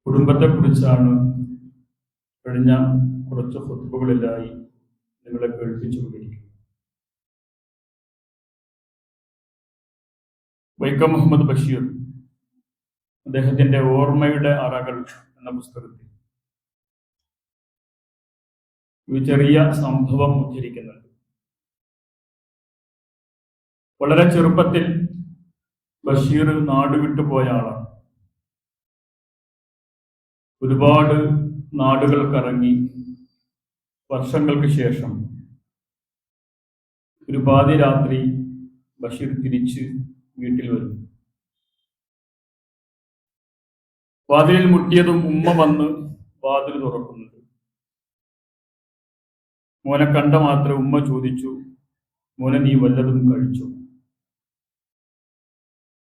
കുടുംബത്തെക്കുറിച്ചാണ് കഴിഞ്ഞ കുറച്ച് ഖുത്ബകളിലായി നിങ്ങളെ കേൾപ്പിച്ചുകൊണ്ടിരിക്കുന്നത്. വൈക്കം മുഹമ്മദ് ബഷീർ അദ്ദേഹത്തിന്റെ ഓർമ്മയുടെ അറകൾ എന്ന പുസ്തകത്തിൽ ഒരു ചെറിയ സംഭവം ഉദ്ധരിക്കുന്നുണ്ട്. വളരെ ചെറുപ്പത്തിൽ ബഷീർ നാടുവിട്ടു പോയ ആളാണ്. ഒരുപാട് നാടുകൾ കറങ്ങി വർഷങ്ങൾക്ക് ശേഷം ഒരു പാതിരാത്രി ബഷീർ തിരിച്ച് വീട്ടിൽ വരുന്നു. വാതിലിൽ മുട്ടിയതും ഉമ്മ വന്ന് വാതിൽ തുറക്കുന്നുണ്ട്. മോനെ കണ്ട മാത്രം ഉമ്മ ചോദിച്ചു, മോനെ നീ വല്ലതും കഴിച്ചു?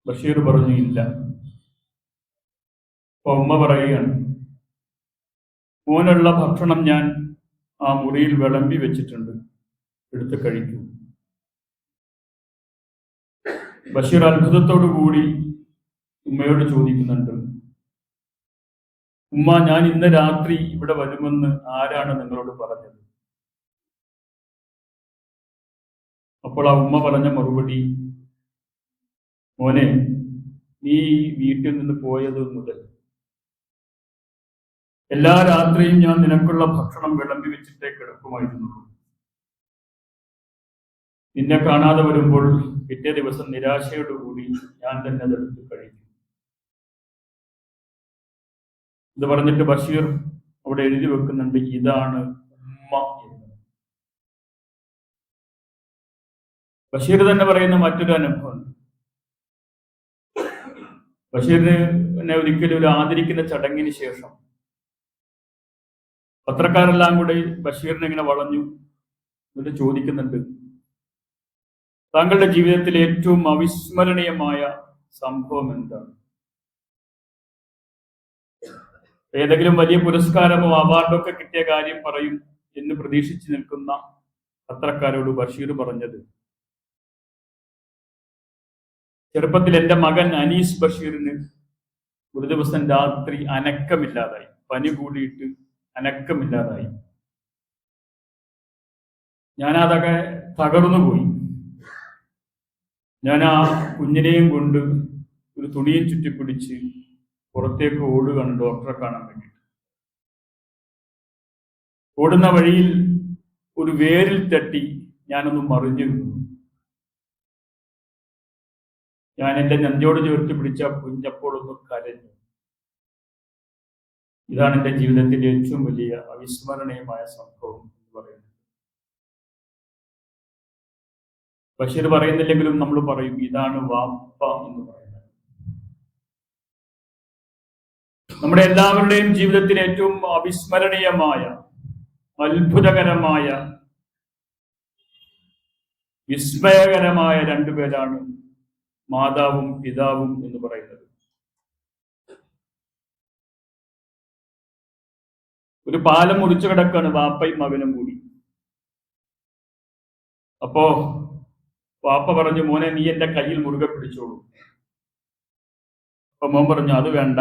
ബഷീർ പറഞ്ഞു, ഇല്ല. അപ്പൊ ഉമ്മ പറയുകയാണ്, മോനുള്ള ഭക്ഷണം ഞാൻ ആ മുറിയിൽ വിളമ്പി വെച്ചിട്ടുണ്ട്, എടുത്ത് കഴിക്കൂ. ബഷീർ അത്ഭുതത്തോടു കൂടി ഉമ്മയോട് ചോദിക്കുന്നുണ്ട്, ഉമ്മ, ഞാൻ ഇന്ന് രാത്രി ഇവിടെ വരുമെന്ന് ആരാണ് നിങ്ങളോട് പറഞ്ഞത്? അപ്പോൾ ആ ഉമ്മ പറഞ്ഞ മറുപടി, മോനെ, നീ വീട്ടിൽ നിന്ന് പോയത് മുതൽ എല്ലാ രാത്രിയും ഞാൻ നിനക്കുള്ള ഭക്ഷണം വിളമ്പി വെച്ചിട്ടേ കിടക്കുമായിരുന്നു. നിന്നെ കാണാതെ വരുമ്പോൾ പിറ്റേ ദിവസം നിരാശയോടുകൂടി ഞാൻ തന്നെ അതെടുത്ത് കഴിക്കും. ഇത് പറഞ്ഞിട്ട് ബഷീർ അവിടെ എഴുതി വെക്കുന്നുണ്ട്, ഇതാണ് ഉമ്മ എന്ന്. ബഷീർ തന്നെ പറയുന്ന മറ്റൊരു അനുഭവമുണ്ട്. ബഷീറിനെ ഒരിക്കലും ഒരു ആദരിക്കുന്ന ചടങ്ങിന് ശേഷം പത്രക്കാരെല്ലാം കൂടി ബഷീറിനെ ഇങ്ങനെ വളഞ്ഞു എന്നിട്ട് ചോദിക്കുന്നുണ്ട്, താങ്കളുടെ ജീവിതത്തിലെ ഏറ്റവും അവിസ്മരണീയമായ സംഭവം എന്താണ്? ഏതെങ്കിലും വലിയ പുരസ്കാരമോ അവാർഡോ ഒക്കെ കിട്ടിയ കാര്യം പറയും എന്ന് പ്രതീക്ഷിച്ചു നിൽക്കുന്ന പത്രക്കാരോട് ബഷീർ പറഞ്ഞത്, ചെറുപ്പത്തിൽ എൻ്റെ മകൻ അനീസ് ബഷീറിന് ഒരു ദിവസം രാത്രി അനക്കമില്ലാതായി, പനി കൂടിയിട്ട് അനക്കമില്ലാതായി. ഞാനതൊക്കെ തകർന്നുപോയി. ഞാൻ ആ കുഞ്ഞിനെയും കൊണ്ട് ഒരു തുണിയും ചുറ്റിപ്പിടിച്ച് പുറത്തേക്ക് ഓടുകയാണ് ഡോക്ടറെ കാണാൻ വേണ്ടി. ഓടുന്ന വഴിയിൽ ഒരു വേരിൽ തട്ടി ഞാനൊന്ന് മറിഞ്ഞു. ഞാൻ എൻ്റെ നെഞ്ചോട് ചേർത്ത് പിടിച്ച കുഞ്ഞപ്പോൾ ഒന്ന് കരഞ്ഞു. ഇതാണ് എൻ്റെ ജീവിതത്തിലെ ഏറ്റവും വലിയ അവിസ്മരണീയമായ സംഭവം എന്ന് പറയുന്നത്. ബഷീർ പറയുന്നില്ലെങ്കിലും നമ്മൾ പറയും, ഇതാണ് വാപ്പ എന്ന് പറയുന്നത്. നമ്മുടെ എല്ലാവരുടെയും ജീവിതത്തിലെ ഏറ്റവും അവിസ്മരണീയമായ, അത്ഭുതകരമായ, വിസ്മയകരമായ രണ്ടുപേരാണ് മാതാവും പിതാവും എന്ന് പറയുന്നത്. ഒരു പാലം മുറിച്ചു കിടക്കാണ് വാപ്പയും മകനും കൂടി. അപ്പോ വാപ്പ പറഞ്ഞു, മോനെ, നീ എൻ്റെ കയ്യിൽ മുറുകെ പിടിച്ചോളൂ. അപ്പൊ മോൻ പറഞ്ഞു, അത് വേണ്ട,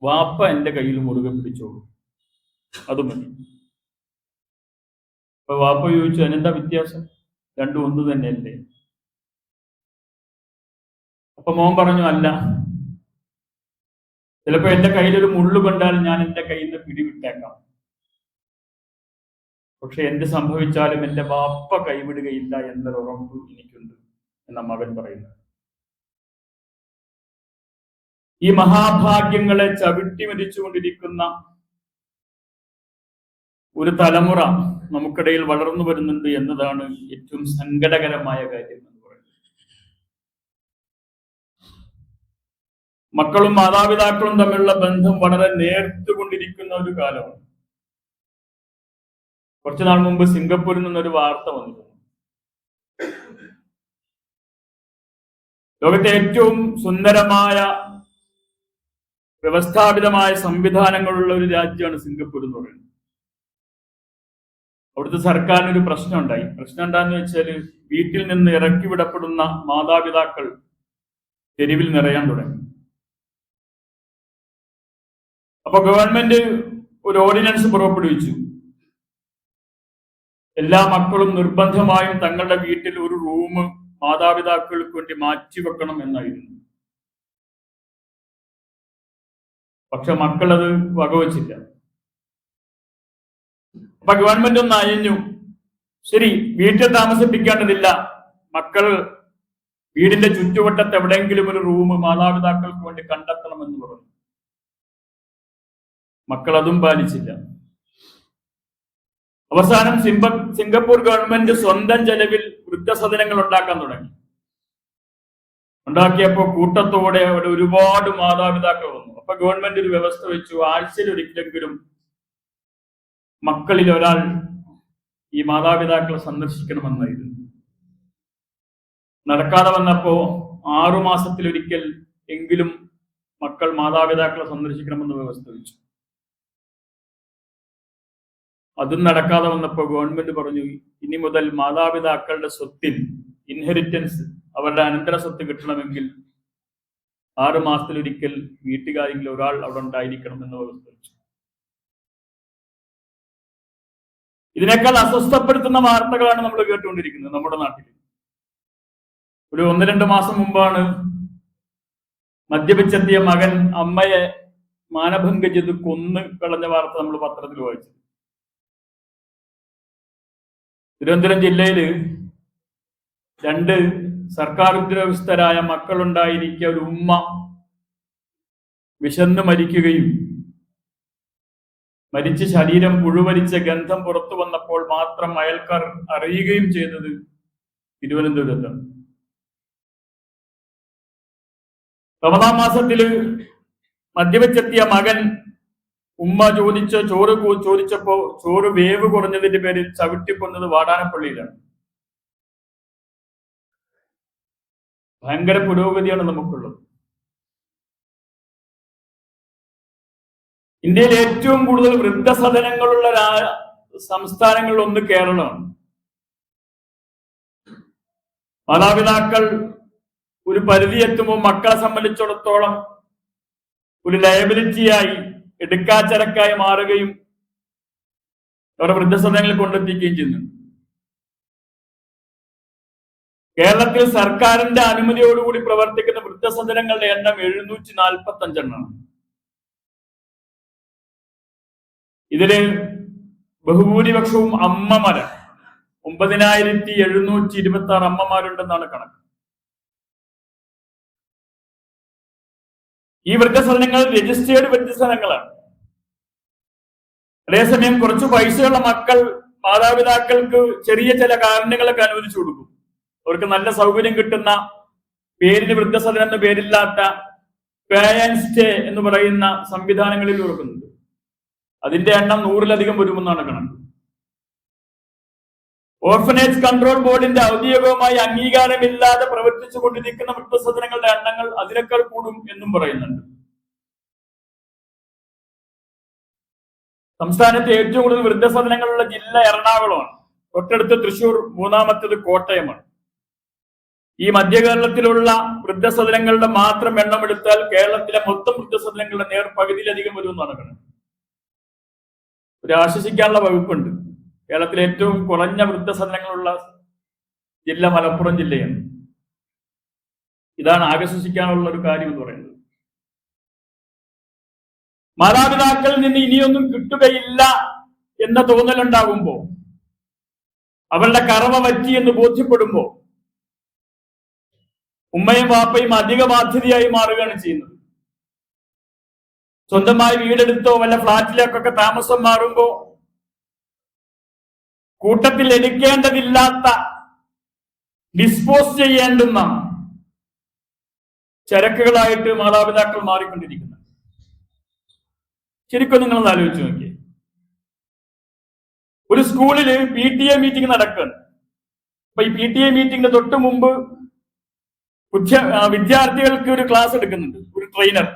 വാപ്പ എൻ്റെ കയ്യിൽ മുറുകെ പിടിച്ചോളൂ, അത് മതി. അപ്പൊ വാപ്പ ചോദിച്ചു, അതിനെന്താ വ്യത്യാസം? രണ്ടും ഒന്ന് തന്നെയല്ലേ? അപ്പൊ മോൻ പറഞ്ഞു, അല്ല, ചിലപ്പോ എൻ്റെ കയ്യിലൊരു മുള്ളു കണ്ടാൽ ഞാൻ എൻ്റെ കയ്യിൽ നിന്ന് പിടിവിട്ടേക്കാം, പക്ഷെ എന്ത് സംഭവിച്ചാലും എൻ്റെ വാപ്പ കൈവിടുകയില്ല എന്നൊരു ഉറപ്പ് എനിക്കുണ്ട് എന്ന മകൻ പറയുന്നത്. ഈ മഹാഭാഗ്യങ്ങളെ ചവിട്ടി മരിച്ചുകൊണ്ടിരിക്കുന്ന ഒരു തലമുറ നമുക്കിടയിൽ വളർന്നു വരുന്നുണ്ട് എന്നതാണ് ഏറ്റവും സങ്കടകരമായ കാര്യം എന്ന് പറയുന്നത്. മക്കളും മാതാപിതാക്കളും തമ്മിലുള്ള ബന്ധം വളരെ നേർത്തുകൊണ്ടിരിക്കുന്ന ഒരു കാലമാണ്. കുറച്ചു നാൾ മുമ്പ് സിംഗപ്പൂരിൽ നിന്നൊരു വാർത്ത വന്നിരുന്നു. ലോകത്തെ ഏറ്റവും സുന്ദരമായ വ്യവസ്ഥാപിതമായ സംവിധാനങ്ങളുള്ള ഒരു രാജ്യമാണ് സിംഗപ്പൂർ എന്ന് പറയുന്നത്. അവിടുത്തെ സർക്കാരിനൊരു പ്രശ്നം ഉണ്ടായി. പ്രശ്നം എന്താന്ന് വെച്ചാൽ, വീട്ടിൽ നിന്ന് ഇറക്കി വിടപ്പെടുന്ന മാതാപിതാക്കൾ തെരുവിൽ നിറയാൻ തുടങ്ങി. അപ്പൊ ഗവൺമെന്റ് ഒരു ഓർഡിനൻസ് പുറപ്പെടുവിച്ചു. എല്ലാ മക്കളും നിർബന്ധമായും തങ്ങളുടെ വീട്ടിൽ ഒരു റൂം മാതാപിതാക്കൾക്ക് വേണ്ടി മാറ്റിവെക്കണം എന്നായിരുന്നു. പക്ഷെ മക്കൾ അത് വകവച്ചില്ല. അപ്പൊ ഗവൺമെന്റ് ഒന്ന് അയഞ്ഞു, ശരി വീട്ടിൽ താമസിപ്പിക്കേണ്ടതില്ല, മക്കൾ വീടിന്റെ ചുറ്റുവട്ടത്ത് എവിടെയെങ്കിലും ഒരു റൂം മാതാപിതാക്കൾക്ക് വേണ്ടി കണ്ടെത്തണമെന്ന് പറഞ്ഞു. മക്കൾ അതും പാലിച്ചില്ല. അവസാനം സിംഗപ്പൂർ ഗവൺമെന്റ് സ്വന്തം ചെലവിൽ വൃദ്ധസദനങ്ങൾ ഉണ്ടാക്കാൻ തുടങ്ങി. ഉണ്ടാക്കിയപ്പോ കൂട്ടത്തോടെ അവിടെ ഒരുപാട് മാതാപിതാക്കൾ വന്നു. അപ്പൊ ഗവൺമെന്റ് ഒരു വ്യവസ്ഥ വെച്ചു, ആഴ്ചയിൽ ഒരിക്കലെങ്കിലും മക്കളിൽ ഒരാൾ ഈ മാതാപിതാക്കളെ സന്ദർശിക്കണമെന്നായിരുന്നു. നടക്കാതെ വന്നപ്പോ 6 മാസത്തിലൊരിക്കൽ എങ്കിലും മക്കൾ മാതാപിതാക്കളെ സന്ദർശിക്കണമെന്ന് വ്യവസ്ഥ വെച്ചു. അതും നടക്കാതെ വന്നപ്പോൾ ഗവൺമെന്റ് പറഞ്ഞു, ഇനി മുതൽ മാതാപിതാക്കളുടെ സ്വത്തിൽ ഇൻഹെറിറ്റൻസ്, അവരുടെ അനന്തര സ്വത്ത് കിട്ടണമെങ്കിൽ 6 മാസത്തിലൊരിക്കൽ വീട്ടുകാരെങ്കിലും ഒരാൾ അവിടെ ഉണ്ടായിരിക്കണം എന്ന് വ്യവസ്ഥ വെച്ചു. ഇതിനേക്കാൾ അസ്വസ്ഥപ്പെടുത്തുന്ന വാർത്തകളാണ് നമ്മൾ കേട്ടുകൊണ്ടിരിക്കുന്നത് നമ്മുടെ നാട്ടിൽ. ഒരു 1-2 മാസം മുമ്പാണ് മദ്യപിച്ചെത്തിയ മകൻ അമ്മയെ മാനഭംഗം ചെയ്ത് കൊന്നു കളഞ്ഞ വാർത്ത നമ്മൾ പത്രത്തിൽ വായിച്ചു. തിരുവനന്തപുരം ജില്ലയിൽ 2 സർക്കാർ ഉദ്യോഗസ്ഥരായ മക്കളുണ്ടായിരിക്കെ ഒരു ഉമ്മ വിശന്ന് മരിക്കുകയും മരിച്ച ശരീരം പുഴുവരിച്ച ഗന്ധം പുറത്തു വന്നപ്പോൾ മാത്രം അയൽക്കാർ അറിയുകയും ചെയ്തത് തിരുവനന്തപുരത്താണ്. റമദാൻ മാസത്തില് മദ്യപിച്ചെത്തിയ മകൻ ഉമ്മ ചോദിച്ചപ്പോ ചോറ് വേവ് കുറഞ്ഞതിന്റെ പേരിൽ ചവിട്ടിക്കൊന്നത് വാടാനപ്പള്ളിയിലാണ്. ഭയങ്കര പുരോഗതിയാണ് നമുക്കുള്ളത്. ഇന്ത്യയിൽ ഏറ്റവും കൂടുതൽ വൃദ്ധസദനങ്ങളുള്ള സംസ്ഥാനങ്ങളിൽ ഒന്ന് കേരളമാണ്. മാതാപിതാക്കൾ ഒരു പരിധി എത്തുമ്പോൾ മക്കളെ സംബന്ധിച്ചിടത്തോളം ഒരു ലയബിലിറ്റിയായി, എടുക്കാച്ചരക്കായി മാറുകയും അവരുടെ വൃദ്ധസദനങ്ങളിൽ കൊണ്ടെത്തിക്കുകയും ചെയ്യുന്നു. കേരളത്തിൽ സർക്കാരിന്റെ അനുമതിയോടുകൂടി പ്രവർത്തിക്കുന്ന വൃദ്ധസദനങ്ങളുടെ എണ്ണം 745 എണ്ണമാണ്. ഇതില് ബഹുഭൂരിപക്ഷവും അമ്മമാരാണ്. 9726 അമ്മമാരുണ്ടെന്നാണ് കണക്ക്. ഈ വൃദ്ധസദനങ്ങൾ രജിസ്റ്റേർഡ് വൃദ്ധസദനങ്ങളാണ്. അതേസമയം കുറച്ച് പൈസയുള്ള മക്കൾ മാതാപിതാക്കൾക്ക് ചെറിയ ചില കാരണങ്ങളൊക്കെ അനുവദിച്ചു കൊടുക്കും. അവർക്ക് നല്ല സൗകര്യം കിട്ടുന്ന, പേരിന് വൃദ്ധസദനം എന്ന പേരില്ലാത്ത പേ ആൻഡ് സ്റ്റേ എന്ന് പറയുന്ന സംവിധാനങ്ങളിൽ കൊടുക്കുന്നുണ്ട്. അതിന്റെ എണ്ണം 100-ലധികം വരുമെന്നാണ് കണക്ക്. ഓർഫനേജ് കൺട്രോൾ ബോർഡിന്റെ ഔദ്യോഗികമായി അംഗീകാരമില്ലാതെ പ്രവർത്തിച്ചു കൊണ്ടിരിക്കുന്ന വൃദ്ധസദനങ്ങളുടെ എണ്ണങ്ങൾ അതിനേക്കാൾ കൂടും എന്നും പറയുന്നുണ്ട്. സംസ്ഥാനത്ത് ഏറ്റവും കൂടുതൽ വൃദ്ധസദനങ്ങളുള്ള ജില്ല എറണാകുളമാണ്. തൊട്ടടുത്ത് തൃശൂർ, 3ാമത്തേത് കോട്ടയമാണ്. ഈ മധ്യ കേരളത്തിലുള്ള വൃദ്ധസദനങ്ങളുടെ മാത്രം എണ്ണമെടുത്താൽ കേരളത്തിലെ മൊത്തം വൃദ്ധസദനങ്ങളുടെ പകുതിയിലധികം വരുമെന്നാണ് കണക്ക്. ഒരു ആശ്വസിക്കാനുള്ള വകുപ്പുണ്ട്. കേരളത്തിലെ ഏറ്റവും കുറഞ്ഞ വൃദ്ധസദനങ്ങളുള്ള ജില്ല മലപ്പുറം ജില്ലയാണ്. ഇതാണ് ആശ്വസിക്കാനുള്ള ഒരു കാര്യം എന്ന് പറയുന്നത്. മാതാപിതാക്കളിൽ നിന്ന് ഇനിയൊന്നും കിട്ടുകയില്ല എന്ന തോന്നലുണ്ടാകുമ്പോ, അവരുടെ കറവ വറ്റി എന്ന് ബോധ്യപ്പെടുമ്പോ ഉമ്മയും വാപ്പയും അധിക ബാധ്യതയായി മാറുകയാണ് ചെയ്യുന്നത്. സ്വന്തമായി വീടെടുത്തോ വല്ല ഫ്ലാറ്റിലേക്കൊക്കെ താമസം മാറുമ്പോ കൂട്ടത്തിൽ എടുക്കേണ്ടതില്ലാത്ത, ഡിസ്പോസ് ചെയ്യേണ്ടുന്ന ചരക്കുകളായിട്ട് മാതാപിതാക്കൾ മാറിക്കൊണ്ടിരിക്കുന്നത്. ശരിക്കും നിങ്ങളൊന്ന് ആലോചിച്ച് നോക്കിയേ. ഒരു സ്കൂളില് PTA മീറ്റിംഗ് നടക്കുകയാണ്. അപ്പൊ ഈ PTA മീറ്റിംഗിന് തൊട്ട് മുമ്പ് വിദ്യാർത്ഥികൾക്ക് ഒരു ക്ലാസ് എടുക്കുന്നുണ്ട്, ഒരു ട്രെയിനർ.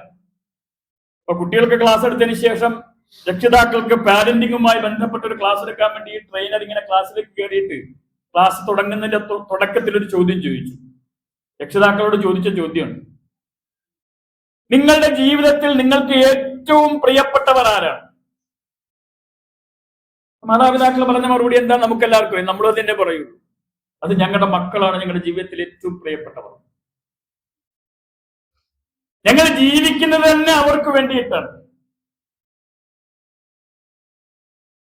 അപ്പൊ കുട്ടികൾക്ക് ക്ലാസ് എടുത്തതിന് ശേഷം രക്ഷിതാക്കൾക്ക് പാരന്റിങ്ങുമായി ബന്ധപ്പെട്ട ഒരു ക്ലാസ് എടുക്കാൻ വേണ്ടി ഈ ട്രെയിനർ ഇങ്ങനെ ക്ലാസ്സിലേക്ക് കയറിയിട്ട് ക്ലാസ് തുടങ്ങുന്നതിന്റെ തുടക്കത്തിൽ ഒരു ചോദ്യം ചോദിച്ചു. രക്ഷിതാക്കളോട് ചോദിച്ച ചോദ്യമാണ്, നിങ്ങളുടെ ജീവിതത്തിൽ നിങ്ങൾക്ക് ഏറ്റവും പ്രിയപ്പെട്ടവർ ആരാണ്? മാതാപിതാക്കൾ പറഞ്ഞ മറുപടി എന്താ? നമുക്ക് എല്ലാവർക്കും നമ്മൾ അതിന്റെ പറയൂ, അത് ഞങ്ങളുടെ മക്കളാണ് ഞങ്ങളുടെ ജീവിതത്തിൽ ഏറ്റവും പ്രിയപ്പെട്ടവർ. ഞങ്ങൾ ജീവിക്കുന്നത് തന്നെ അവർക്ക് വേണ്ടിയിട്ടാണ്.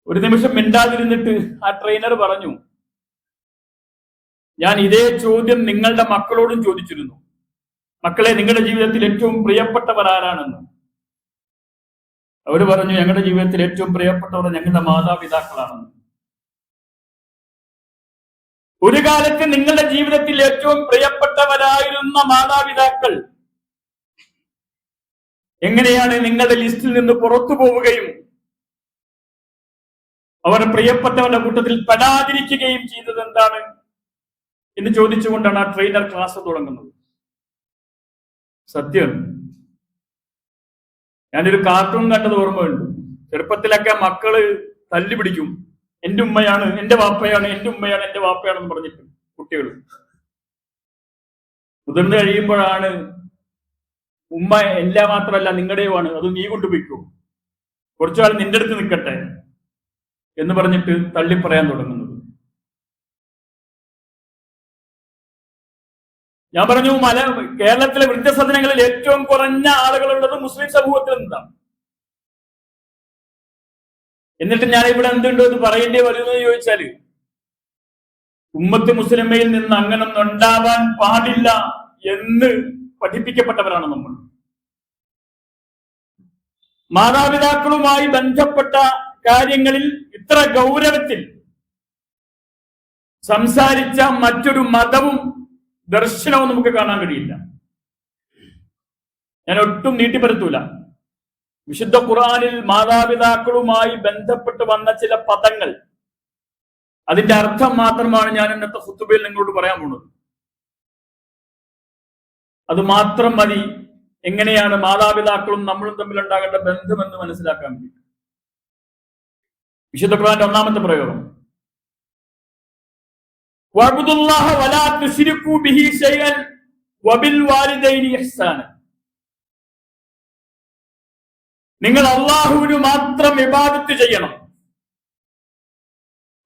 ഒരു നിമിഷം മിണ്ടാതിരുന്നിട്ട് ആ ട്രെയിനർ പറഞ്ഞു, ഞാൻ ഇതേ ചോദ്യം നിങ്ങളുടെ മക്കളോടും ചോദിച്ചിരുന്നു, മക്കളെ നിങ്ങളുടെ ജീവിതത്തിൽ ഏറ്റവും പ്രിയപ്പെട്ടവർ ആരാണെന്ന്. അവര് പറഞ്ഞു, ഞങ്ങളുടെ ജീവിതത്തിൽ ഏറ്റവും പ്രിയപ്പെട്ടവർ ഞങ്ങളുടെ മാതാപിതാക്കളാണെന്ന്. ഒരു കാലത്ത് നിങ്ങളുടെ ജീവിതത്തിൽ ഏറ്റവും പ്രിയപ്പെട്ടവരായിരുന്ന മാതാപിതാക്കൾ എങ്ങനെയാണ് നിങ്ങളുടെ ലിസ്റ്റിൽ നിന്ന് പുറത്തു പോവുകയും അവർ പ്രിയപ്പെട്ടവരുടെ കൂട്ടത്തിൽ പെടാതിരിക്കുകയും ചെയ്തത് എന്താണ് എന്ന് ചോദിച്ചുകൊണ്ടാണ് ആ ട്രെയിനർ ക്ലാസ് തുടങ്ങുന്നത്. സത്യം, ഞാനൊരു കാർട്ടൂൺ കണ്ടത് ഓർമ്മയുണ്ട്. ചെറുപ്പത്തിലൊക്കെ മക്കള് തല്ലി പിടിക്കും, എന്റെ ഉമ്മയാണ് എന്റെ വാപ്പയാണ്, എന്റെ ഉമ്മയാണ് എന്റെ വാപ്പയാണെന്ന് പറഞ്ഞിട്ട് കുട്ടികൾ. മുതിർന്നു കഴിയുമ്പോഴാണ് ഉമ്മ എല്ലാ മാത്രമല്ല നിങ്ങളുടെയുമാണ്, അത് നീ കൊണ്ടുപോയിക്കോ, കുറച്ചുനാൾ നിന്റെ അടുത്ത് നിൽക്കട്ടെ എന്ന് പറഞ്ഞിട്ട് തള്ളിപ്പറയാൻ തുടങ്ങുന്നത്. ഞാൻ പറഞ്ഞു, കേരളത്തിലെ വൃദ്ധസദനങ്ങളിൽ ഏറ്റവും കുറഞ്ഞ ആളുകളുള്ളത് മുസ്ലിം സമൂഹത്തിൽ നിന്നാണ്. എന്നിട്ട് ഞാൻ ഇവിടെ എന്തുണ്ടോ എന്ന് പറയേണ്ടി വരുന്നത് ചോദിച്ചാല്, ഉമ്മത്ത് മുസ്ലിമയിൽ നിന്ന് അങ്ങനൊന്നും ഉണ്ടാവാൻ പാടില്ല എന്ന് പഠിപ്പിക്കപ്പെട്ടവരാണ് നമ്മൾ. മാതാപിതാക്കളുമായി ബന്ധപ്പെട്ട കാര്യങ്ങളിൽ ഇത്ര ഗൗരവത്തിൽ സംസാരിച്ച മറ്റൊരു മതവും ദർശനവും നമുക്ക് കാണാൻ കഴിയില്ല. ഞാൻ ഒട്ടും നീട്ടിപ്പരത്തൂല. വിശുദ്ധ ഖുർആനിൽ മാതാപിതാക്കളുമായി ബന്ധപ്പെട്ട് വന്ന ചില പദങ്ങൾ, അതിന്റെ അർത്ഥം മാത്രമാണ് ഞാൻ ഇന്നത്തെ ഖുതുബയിൽ നിങ്ങളോട് പറയാൻ പോകുന്നത്. അത് മാത്രം മതി എങ്ങനെയാണ് മാതാപിതാക്കളും നമ്മളും തമ്മിൽ ഉണ്ടാകേണ്ട ബന്ധമെന്ന് മനസ്സിലാക്കാൻ വേണ്ടി. വിശുദ്ധ ഖുർആന്റെ ഒന്നാമത്തെ പ്രയോഗം, വഅബ്ദുല്ലാഹ വലാ തുശ്രികൂ ബിഹി ശൈഅൻ വബിൽ വാലിദൈനി ഇഹ്സാന. നിങ്ങൾ അല്ലാഹുവിന് മാത്രം ഇബാദത്ത് ചെയ്യണം.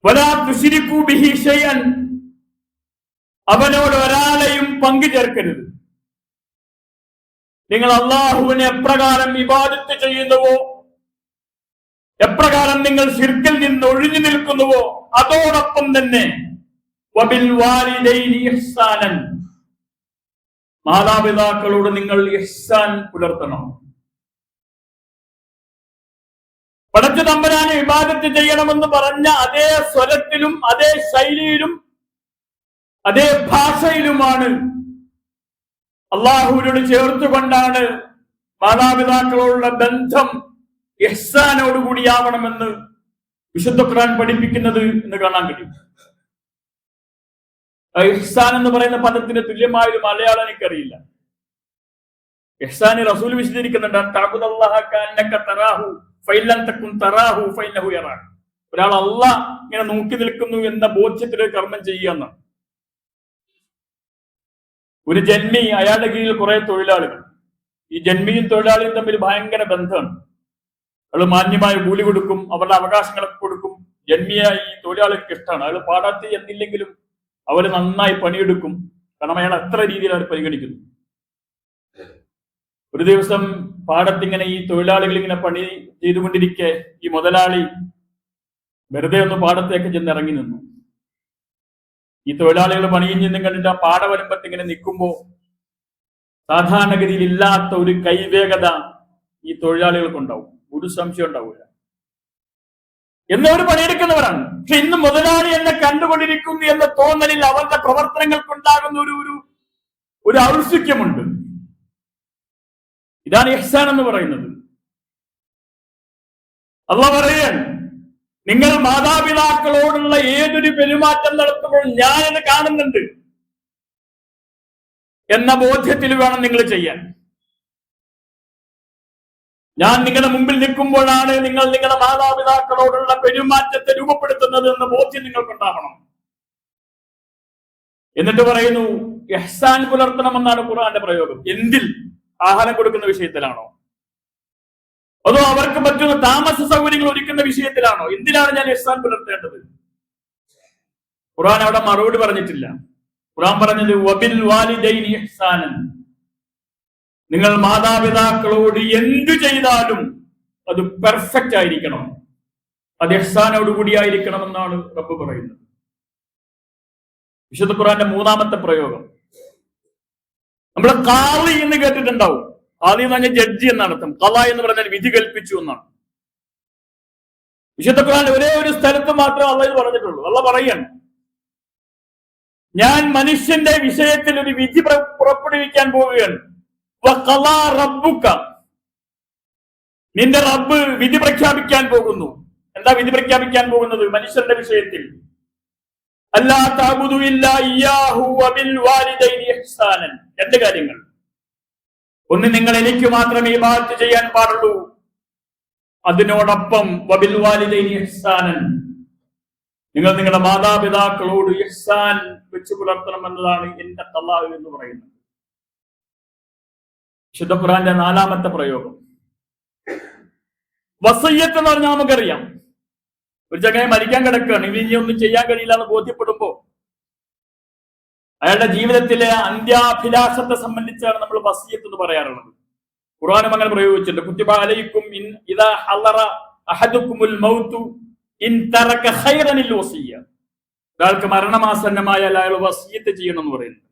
വലാ തുശ്രികൂ ബിഹി ശൈഅൻ, അവനോട് ഒരാളെയും പങ്കു ചേർക്കരുത്. നിങ്ങൾ അല്ലാഹുവിനെ എപ്രകാരം ഇബാദത്ത് ചെയ്യുന്നുവോ, എപ്രകാരം നിങ്ങൾ ശിർക്കിൽ നിന്ന് ഒഴിഞ്ഞു നിൽക്കുന്നുവോ, അതോടൊപ്പം തന്നെ വബിൽ വാലിദൈനി ഇഹ്സാനൻ, മാതാപിതാക്കളോട് നിങ്ങൾ ഇഹ്സാൻ പുലർത്തണം. പടച്ച തമ്പുരാനെ ഇബാദത്ത് ചെയ്യണമെന്ന് പറഞ്ഞ അതേ സ്വരത്തിലും അതേ ശൈലിയിലും അതേ ഭാഷയിലുമാണ് അള്ളാഹുവിനോട് ചേർത്തുകൊണ്ടാണ് മാതാപിതാക്കളോടുള്ള ബന്ധം ഇഹ്സാനോടുകൂടിയാവണമെന്ന് വിശുദ്ധ ഖുർആൻ പഠിപ്പിക്കുന്നത് എന്ന് കാണാൻ കഴിയും. ഇഹ്സാൻ എന്ന് പറയുന്ന പദത്തിന് തുല്യമായ ഒരു മലയാളം എനിക്കറിയില്ല. ഇഹ്സാൻ റസൂൽ വിശദീകരിക്കുന്നുണ്ട്, തഅബ്ദുല്ലാഹ കഅന്നക തറാഹു ഫഇല്ലൻ തകുൻ തറാഹു ഫഇന്നഹു യറാക. ഒരാൾ അല്ലാഹ് ഇങ്ങനെ നോക്കി നിൽക്കുന്നു എന്ന ബോധ്യത്തിൽ കർമ്മം ചെയ്യുക എന്നാണ്. ഒരു ജന്മി, അയാളുടെ കീഴിൽ കുറെ തൊഴിലാളികൾ. ഈ ജന്മിയും തൊഴിലാളിയും തമ്മിൽ ഭയങ്കര ബന്ധമാണ്. അയാൾ മാന്യമായ കൂലി കൊടുക്കും, അവരുടെ അവകാശങ്ങളൊക്കെ കൊടുക്കും. ജന്മിയായി ഈ തൊഴിലാളികൾക്ക് ഇഷ്ടമാണ്. അയാൾ പാടാത്തി എന്നില്ലെങ്കിലും അവര് നന്നായി പണിയെടുക്കും. കാരണം അയാൾ എത്ര രീതിയിൽ അവർ പരിഗണിക്കുന്നു. ഒരു ദിവസം പാടത്തിങ്ങനെ ഈ തൊഴിലാളികൾ ഇങ്ങനെ പണി ചെയ്തുകൊണ്ടിരിക്കെ ഈ മുതലാളി വെറുതെ ഒന്ന് പാടത്തേക്ക് ചെന്ന് ഇറങ്ങി നിന്നു. ഈ തൊഴിലാളികൾ പണിയും ചെന്നും കണ്ടിട്ട് ആ പാടവരമ്പത്ത് ഇങ്ങനെ നിൽക്കുമ്പോ സാധാരണഗതിയിൽ ഇല്ലാത്ത ഒരു കൈവേഗത ഈ തൊഴിലാളികൾക്കുണ്ടാവും, ഒരു സംശയം ഉണ്ടാവില്ല. എന്നവർ പണിയെടുക്കുന്നവരാണ്. പക്ഷെ ഇന്ന് മുതലാളി എന്നെ കണ്ടുകൊണ്ടിരിക്കുന്നു എന്ന തോന്നലിൽ അവരുടെ പ്രവർത്തനങ്ങൾക്കുണ്ടാകുന്ന ഒരു ഔത്സുക്യമുണ്ട്. ഇതാണ് ഇഹ്സാൻ എന്ന് പറയുന്നത്. അല്ലാഹു പറയാണ്, നിങ്ങൾ മാതാപിതാക്കളോടുള്ള ഏതൊരു പെരുമാറ്റം നടത്തുമ്പോൾ ഞാനത് കാണുന്നുണ്ട് എന്ന ബോധ്യത്തിൽ വേണം നിങ്ങൾ ചെയ്യാൻ. ഞാൻ നിങ്ങളുടെ മുമ്പിൽ നിൽക്കുമ്പോഴാണ് നിങ്ങൾ നിങ്ങളുടെ മാതാപിതാക്കളോടുള്ള പെരുമാറ്റത്തെ രൂപപ്പെടുത്തുന്നത് എന്ന ബോധ്യം നിങ്ങൾക്കുണ്ടാവണം. എന്നിട്ട് പറയുന്നു, ഇഹ്സാൻ പുലർത്തണമെന്നാണ് ഖുർആന്റെ പ്രയോഗം. എന്തിൽ? ആഹാരം കൊടുക്കുന്ന വിഷയത്തിലാണോ? അതോ അവർക്ക് പറ്റുന്ന താമസ സൗകര്യങ്ങൾ ഒരുക്കുന്ന വിഷയത്തിലാണോ? എന്തിനാണ് ഞാൻ ഇഹ്സാൻ പുലർത്തേണ്ടത്? ഖുർആൻ അവിടെ മറുപടി പറഞ്ഞിട്ടില്ല. ഖുർആൻ പറഞ്ഞത് വബിൽ വാലിദൈനി ഇഹ്സാനൻ, നിങ്ങൾ മാതാപിതാക്കളോട് എന്തു ചെയ്താലും അത് പെർഫെക്റ്റ് ആയിരിക്കണം, അത് ഇഹ്സാനോട് കൂടിയായിരിക്കണം എന്നാണ് റബ്ബ് പറയുന്നത്. വിശുദ്ധ ഖുർആന്റെ മൂന്നാമത്തെ പ്രയോഗം നമ്മൾ ഖാളി എന്ന് കേട്ടിട്ടുണ്ടാവും. ഖാളി എന്ന് പറഞ്ഞാൽ ജഡ്ജി എന്നാണ് അർത്ഥം. ഖള എന്ന് പറഞ്ഞാൽ വിധി കൽപ്പിച്ചു എന്നാണ്. വിശുദ്ധ ഖുർആൻ ഒരേ ഒരു സ്ഥലത്ത് മാത്രമേ അള്ളാഹ് ഇത് പറഞ്ഞിട്ടുള്ളൂ. അള്ളാഹ് പറയാണ്, ഞാൻ മനുഷ്യന്റെ വിഷയത്തിൽ ഒരു വിധി പുറപ്പെടുവിക്കാൻ പോവുകയാണ്. വഖളാ റബ്ബുക, നിന്റെ റബ്ബ് വിധി പ്രഖ്യാപിക്കാൻ പോകുന്നു. എന്താ വിധി പ്രഖ്യാപിക്കാൻ പോകുന്നത്? മനുഷ്യന്റെ വിഷയത്തിൽ അല്ലാ തഅബുദു ഇല്ലാ ഇയ്യാഹു വബിൽ വാലിദൈനി ഇഹ്സാനൻ, രണ്ട് കാര്യങ്ങൾ. ഒന്ന്, നിങ്ങൾ എനിക്ക് മാത്രമേ ഇബാദത്ത് ചെയ്യാൻ പാടുള്ളൂ. അതിനോടൊപ്പം വബിൽ വാലിദൈനി ഇഹ്സാനൻ, നിങ്ങൾ നിങ്ങളുടെ മാതാപിതാക്കളോട് ഇഹ്സാൻ വെച്ച് പുലർത്തണം എന്നതാണ് എന്റെ ഖളാ എന്ന് പറയുന്നത്. വിശുദ്ധ ഖുർആന്റെ നാലാമത്തെ പ്രയോഗം വസിയ്യത്ത് എന്ന് പറഞ്ഞാൽ നമുക്കറിയാം. ഒരു ചങ്ങായി മരിക്കാൻ കിടക്കുകയാണ്, ഇനി ഒന്നും ചെയ്യാൻ കഴിയില്ല എന്ന് ബോധ്യപ്പെടുമ്പോ അയാളുടെ ജീവിതത്തിലെ അന്ത്യാഭിലാഷത്തെ സംബന്ധിച്ചാണ് നമ്മൾ വസിയ്യത്ത് എന്ന് പറയാറുള്ളത്. ഖുർആനും അങ്ങനെ പ്രയോഗിച്ചിട്ടുണ്ട്. കുത്തിബ അലൈക്കും ഇദാ ഹളറ അഹദുകുമുൽ മൗതു ഇൻ തറക ഖൈറനിൽ വസിയ്യ, ഒരാൾക്ക് മരണമാസന്നമായാൽ അയാൾ വസിയ്യത്ത് ചെയ്യണം എന്ന് പറയുന്നു.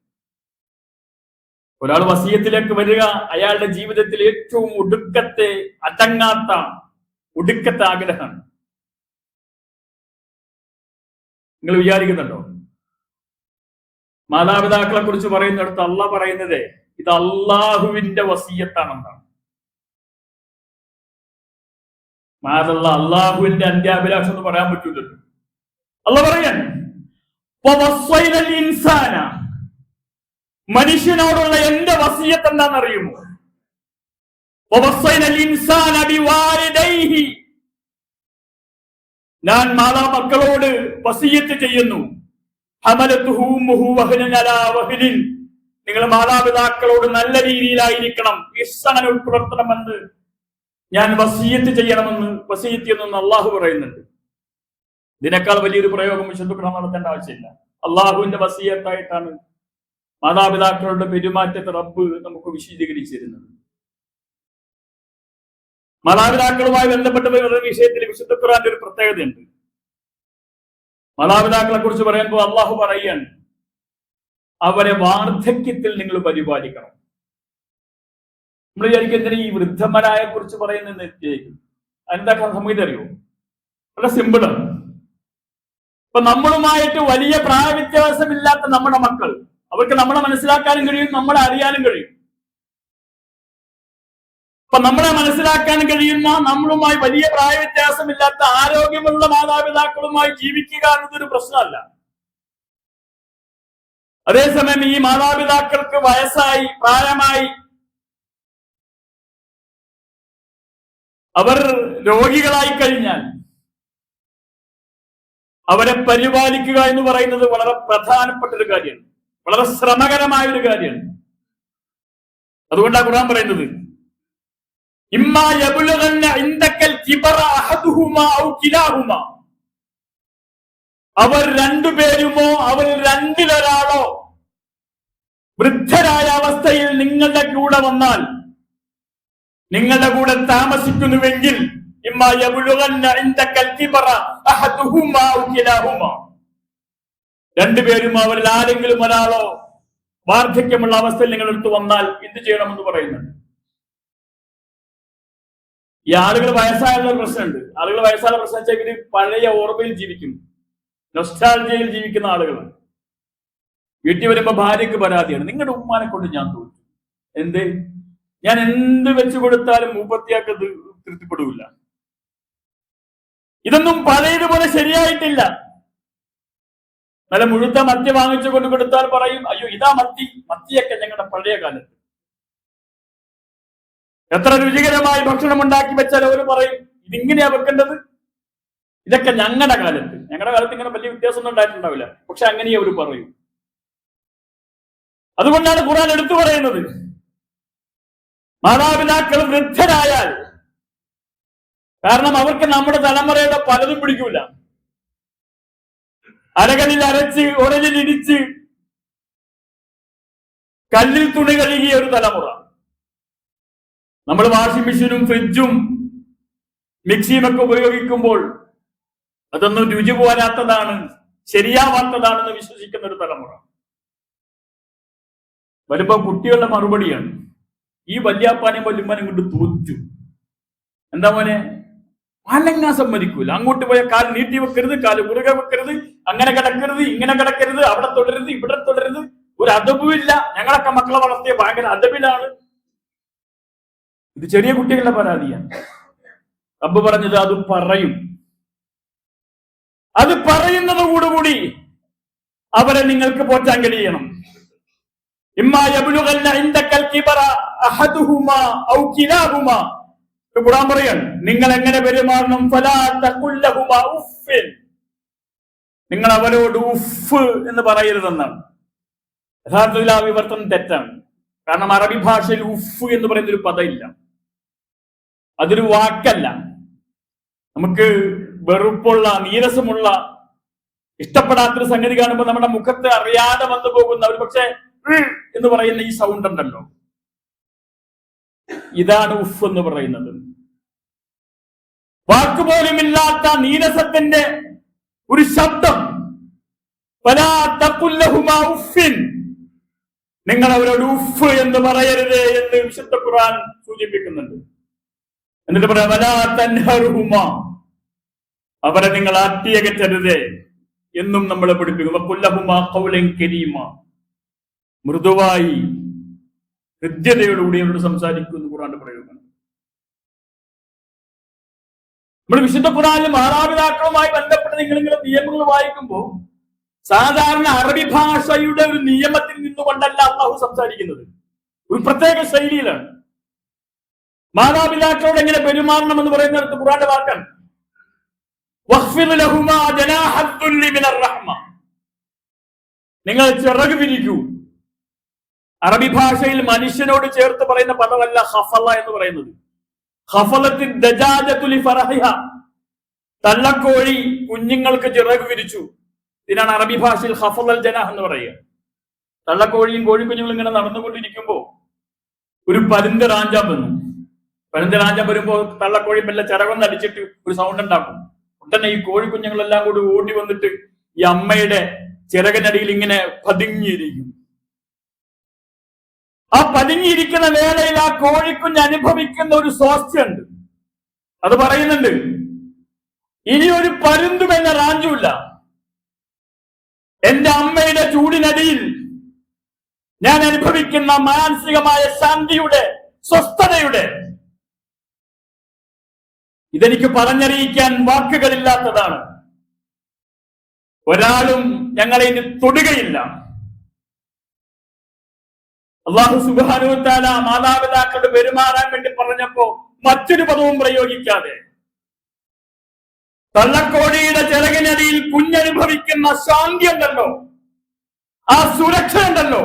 ഒരാൾ വസിയ്യത്തിലേക്ക് വരിക അയാളുടെ ജീവിതത്തിൽ ഏറ്റവും ഒടുക്കത്തെ അടങ്ങാത്ത ഒടുക്കത്തെ ആഗ്രഹമാണ്. നിങ്ങൾ വിചാരിക്കുന്നുണ്ടോ? മാതാപിതാക്കളെ കുറിച്ച് പറയുന്നിടത്ത് അള്ളാഹ് പറയുന്നത് ഇത് അള്ളാഹുവിന്റെ വസിയ്യത്താണെന്നാണ്. മാതല്ല അള്ളാഹുവിന്റെ അന്ത്യാഭിലാഷം എന്ന് പറയാൻ പറ്റൂലല്ലോ. അള്ളാഹ് പറയാൻ ഇൻസാന, മനുഷ്യനോടുള്ള എന്റെ വസിയ്യത്ത് എന്താണെന്നറിയുമോ? ഞാൻ മാതാമക്കളോട് വസിയ്യത്ത് ചെയ്യുന്നു. നിങ്ങൾ മാതാപിതാക്കളോട് നല്ല രീതിയിലായിരിക്കണം, ഇഹ്സാൻ ഉൾപ്പെടുത്തണമെന്ന് ഞാൻ വസിയ്യത്ത് ചെയ്യണമെന്ന് വസിയ്യത്ത് എന്ന് അള്ളാഹു പറയുന്നുണ്ട്. ഇതിനേക്കാൾ വലിയൊരു പ്രയോഗം വിശുദ്ധ ഖുർആൻ നടത്തേണ്ട ആവശ്യമില്ല. അള്ളാഹുവിന്റെ വസിയ്യത്തായിട്ടാണ് മാതാപിതാക്കളുടെ പെരുമാറ്റത്തെ റബ്ബ് നമുക്ക് വിശദീകരിച്ചിരുന്നത്. മാതാപിതാക്കളുമായി ബന്ധപ്പെട്ട വിഷയത്തിൽ വിശുദ്ധ ഖുർആന്റെ ഒരു പ്രത്യേകതയുണ്ട്. മാതാപിതാക്കളെ കുറിച്ച് പറയുമ്പോൾ അള്ളാഹു പറയാണ്, അവരെ വാർദ്ധക്യത്തിൽ നിങ്ങൾ പരിപാലിക്കണം. നമ്മൾ വിചാരിക്കും എന്തിനാ ഈ വൃദ്ധന്മാരായെ കുറിച്ച് പറയുന്നത്? എന്താ സമയത്ത് അറിയോ? വളരെ സിമ്പിളാണ്. ഇപ്പൊ നമ്മളുമായിട്ട് വലിയ പ്രായവ്യത്യാസമില്ലാത്ത നമ്മുടെ മക്കൾ, അവർക്ക് നമ്മളെ മനസ്സിലാക്കാനും കഴിയും, നമ്മളെ അറിയാനും കഴിയും. അപ്പൊ നമ്മളെ മനസ്സിലാക്കാൻ കഴിയുന്ന, നമ്മളുമായി വലിയ പ്രായവ്യത്യാസമില്ലാത്ത ആരോഗ്യമുള്ള മാതാപിതാക്കളുമായി ജീവിക്കുക എന്നതൊരു പ്രശ്നമല്ല. അതേസമയം ഈ മാതാപിതാക്കൾക്ക് വയസ്സായി, പ്രായമായി, അവർ രോഗികളായി കഴിഞ്ഞാൽ അവരെ പരിപാലിക്കുക എന്ന് പറയുന്നത് വളരെ പ്രധാനപ്പെട്ട ഒരു കാര്യമാണ്, വളരെ ശ്രമകരമായ ഒരു കാര്യമാണ്. അതുകൊണ്ടാണ് ഖുർആൻ പറയുന്നത്, ഇമ്മാ യബ്ലുഗന്ന ഇൻദകൽ കിബറ അഹദുഹുമാ ഔ കിലാഹുമാ, അവർ രണ്ടുപേരുമോ അവർ രണ്ടിലൊരാളോ വൃദ്ധരായ അവസ്ഥയിൽ നിങ്ങളുടെ കൂടെ വന്നാൽ, നിങ്ങളുടെ കൂടെ താമസിക്കുന്നുവെങ്കിൽ, ഇമ്മാ യബ്ലുഗന്ന ഇൻദകൽ കിബറ അഹദുഹുമാ ഔ കിലാഹുമാ, രണ്ടുപേരും അവരിൽ ആരെങ്കിലും ഒരാളോ വാർദ്ധക്യമുള്ള അവസ്ഥയിൽ നിങ്ങളെടുത്ത് വന്നാൽ എന്ത് ചെയ്യണമെന്ന് പറയുന്നുണ്ട്. ഈ ആളുകൾ വയസ്സായുള്ള പ്രശ്നമുണ്ട്. ആളുകൾ വയസ്സായ പ്രശ്നം വെച്ചാൽ ഇവര് പഴയ ഓർമ്മയിൽ ജീവിക്കും, നൊസ്റ്റാൾജിയയിൽ ജീവിക്കുന്ന ആളുകളാണ്. വീട്ടിൽ വരുമ്പോ ഭാര്യയ്ക്ക് പരാതിയാണ്, നിങ്ങളുടെ ഉമ്മാനെ കൊണ്ട് ഞാൻ തോറ്റു, എന്ത് ഞാൻ എന്ത് വെച്ചു കൊടുത്താലും മൂപ്പത്തിയാക്കത് തൃപ്തിപ്പെടില്ല, ഇതൊന്നും പഴയതുപോലെ ശരിയായിട്ടില്ല. നല്ല മുഴുത്ത മത്തി വാങ്ങിച്ചു കൊണ്ട് കൊടുത്താൽ പറയും, അയ്യോ ഇതാ മത്തിയൊക്കെ ഞങ്ങളുടെ പഴയ കാലത്ത്. എത്ര രുചികരമായി ഭക്ഷണം ഉണ്ടാക്കി വെച്ചാൽ അവർ പറയും, ഇതിങ്ങനെയാ വെക്കേണ്ടത്, ഇതൊക്കെ ഞങ്ങളുടെ കാലത്ത് ഇങ്ങനെ വലിയ വ്യത്യാസമൊന്നും ഉണ്ടായിട്ടുണ്ടാവില്ല, പക്ഷെ അങ്ങനെയേ അവർ പറയും. അതുകൊണ്ടാണ് ഖുർആൻ എടുത്തു പറയുന്നത്, മാതാപിതാക്കൾ വൃദ്ധരായാൽ കാരണം അവർക്ക് നമ്മുടെ തലമുറയുടെ പലതും പിടിക്കൂല. അരകളിൽ അരച്ച് ഉരലിൽ ഇടിച്ച് കല്ലിൽ തുണി കഴുകിയ ഒരു തലമുറ. നമ്മൾ വാഷിംഗ് മെഷീനും ഫ്രിഡ്ജും മിക്സിയും ഒക്കെ ഉപയോഗിക്കുമ്പോൾ അതൊന്നും രുചി പോരാത്തതാണ്, ശരിയാവാത്തതാണെന്ന് വിശ്വസിക്കുന്ന ഒരു തലമുറ. വരുമ്പോ കുട്ടികളുടെ മറുപടിയാണ്, ഈ വല്യാപ്പാനെയും വല്യമ്മാനെയും കൊണ്ട് തോറ്റു. എന്താ മോനെ? അനങ്ങാൻ സമ്മതിക്കൂല. അങ്ങോട്ട് പോയ കാൽ നീട്ടി വെക്കരുത്, കാല് മുറുകെ വെക്കരുത്, അങ്ങനെ കിടക്കരുത്, ഇങ്ങനെ കിടക്കരുത്, അവിടെ തുടരുത്, ഇവിടെ തുടരുത്, ഒരു അദബുമില്ല. ഞങ്ങളൊക്കെ മക്കളെ വളർത്തിയ ഭയങ്കര അദബിലാണ്. ഇത് ചെറിയ കുട്ടികളുടെ പരാതിയാണ്. റബ്ബ് പറഞ്ഞത് അത് പറയും. അത് പറയുന്നതോടുകൂടി അവരെ നിങ്ങൾക്ക് പോറ്റാൻ കഴിയണം. ഖുർആൻ പറയാണ്, നിങ്ങൾ എങ്ങനെ പെരുമാറണം? നിങ്ങൾ അവരോട് ഉഫ് എന്ന് പറയരുതെന്നാണ്. യഥാർത്ഥത്തിൽ ആ വിവർത്തനം തെറ്റാണ്. കാരണം അറബി ഭാഷയിൽ ഉഫ് എന്ന് പറയുന്ന ഒരു പദമില്ല, അതൊരു വാക്കല്ല. നമുക്ക് വെറുപ്പുള്ള, നീരസമുള്ള, ഇഷ്ടപ്പെടാത്തൊരു സംഗതി കാണുമ്പോൾ നമ്മുടെ മുഖത്ത് അറിയാതെ വന്നു പോകുന്ന ഒരു പക്ഷെ എന്ന് പറയുന്ന ഈ സൗണ്ട് ഉണ്ടല്ലോ, ഇതാണ് ഉഫ് എന്ന് പറയുന്നത്. വാക്കുപോലുമില്ലാത്ത നീരസത്തിന്റെ ഒരു ശബ്ദം. നിങ്ങൾ അവരോട് ഉഫ് എന്ന് പറയരുത് എന്ന് വിശുദ്ധ ഖുർആൻ സൂചിപ്പിക്കുന്നുണ്ട്. എന്നിട്ട് പറയാം, അവരെ നിങ്ങൾ ആട്ടിയകറ്റരുതേ എന്നും നമ്മളെ പഠിപ്പിക്കും. മൃദുവായി ഹൃദ്യതയോടുകൂടി അവരോട് സംസാരിക്കുന്നു ഖുർആന്റെ പ്രയോഗം. നമ്മൾ വിശുദ്ധ ഖുർആനിൽ മാതാപിതാക്കളുമായി ബന്ധപ്പെട്ട് നിങ്ങളിങ്ങനെ നിയമങ്ങൾ വായിക്കുമ്പോൾ സാധാരണ അറബി ഭാഷയുടെ ഒരു നിയമത്തിൽ നിന്നുകൊണ്ടല്ല അല്ലാഹു സംസാരിക്കുന്നത്, ഒരു പ്രത്യേക ശൈലിയിലാണ്. മാതാപിതാക്കളോട് എങ്ങനെ പെരുമാറണം എന്ന് പറയുന്നിടത്ത് ഖുർആന്റെ വാക്കാണ്, നിങ്ങൾ ചിറക് വിരിക്കൂ. അറബി ഭാഷയിൽ മനുഷ്യനോട് ചേർത്ത് പറയുന്ന പദമല്ല ഖഫല എന്ന് പറയുന്നത്. ഖഫലത്തിൻ ദജാജതുലി ഫറഹിഹ, തള്ളക്കോഴി കുഞ്ഞുങ്ങൾക്ക് ചിറക് വിരിച്ചു. ഇതിനാണ് അറബി ഭാഷയിൽ ഖഫലൽ ജനാഹ് എന്ന് പറയുക. തള്ളക്കോഴിയും കോഴിക്കുഞ്ഞുങ്ങളും ഇങ്ങനെ നടന്നുകൊണ്ടിരിക്കുമ്പോ ഒരു പരുന്ത് റാഞ്ചാൻ വന്നു. പരുന്ത് റാഞ്ചാൻ വരുമ്പോ തള്ളക്കോഴി മെല്ലെ ചിറകൊന്ന് അടിച്ചിട്ട് ഒരു സൗണ്ട് ഉണ്ടാക്കും. ഉടനെ ഈ കോഴിക്കുഞ്ഞുങ്ങളെല്ലാം കൂടി ഓടി വന്നിട്ട് ഈ അമ്മയുടെ ചിറകിനടിയിൽ ഇങ്ങനെ പതുങ്ങിയിരിക്കും. ആ പതുങ്ങിയിരിക്കുന്ന വേളയിൽ ആ കോഴിക്കുഞ്ഞ് അനുഭവിക്കുന്ന ഒരു സ്വാസ്ഥ്യമുണ്ട്. അത് പറയുന്നുണ്ട്, ഇനി ഒരു പരുന്തും എന്നെ റാഞ്ചൂല്ല. എന്റെ അമ്മയുടെ ചൂടിനടിയിൽ ഞാൻ അനുഭവിക്കുന്ന മാനസികമായ ശാന്തിയുടെ, സ്വസ്ഥതയുടെ, ഇതെനിക്ക് പറഞ്ഞറിയിക്കാൻ വാക്കുകളില്ലാത്തതാണ്. ഒരാളും ഞങ്ങളെ ഇനി തൊടുകയില്ല. അല്ലാഹു സുബ്ഹാനഹു വ തആല മാതാപിതാക്കളുടെ പെരുമാറാൻ വേണ്ടി പറഞ്ഞപ്പോ മറ്റൊരു പദവും പ്രയോഗിക്കാതെ തള്ളക്കോഴിയുടെ ചിറകിനടിയിൽ കുഞ്ഞനുഭവിക്കുന്ന ശാന്തി ഉണ്ടല്ലോ, ആ സുരക്ഷ ഉണ്ടല്ലോ,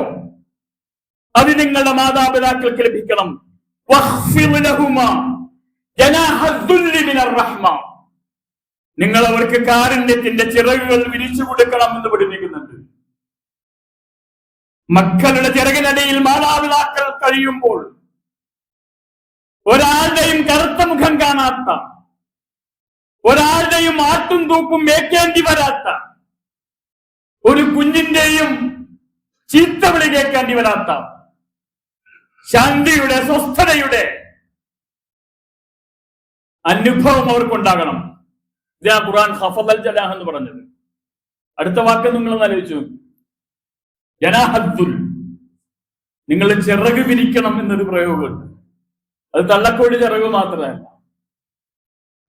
അത് നിങ്ങളുടെ മാതാപിതാക്കൾക്ക് ലഭിക്കണം. നിങ്ങൾ അവർക്ക് കാരുണ്യത്തിന്റെ ചിറകുകൾ വിരിച്ചു കൊടുക്കണം എന്ന് പഠിപ്പിക്കുന്നുണ്ട്. മക്കളുടെ ചിറകിനടിയിൽ മാതാപിതാക്കൾ കഴിയുമ്പോൾ ഒരാളുടെയും കറുത്ത മുഖം കാണാത്ത, ഒരാളുടെയും ആട്ടും തൂക്കും മേക്കേണ്ടി വരാത്ത, ഒരു കുഞ്ഞിന്റെയും ചീത്തവിളി കേൾക്കേണ്ടി വരാത്ത ശാന്തിയുടെ, സ്വസ്ഥതയുടെ അനുഭവം അവർക്കുണ്ടാകണം. ഇതാ ഖുർആൻ ഖഫദൽ ജനാഹ് എന്ന് പറഞ്ഞത്. അടുത്ത വാക്ക് നിങ്ങൾ ആലോചിച്ചു, ജനാഹദ്ദുൽ, നിങ്ങൾ ചിറക് വിരിക്കണം എന്നൊരു പ്രയോഗമുണ്ട്. അത് തള്ളക്കോഴി ചിറക് മാത്രമല്ല.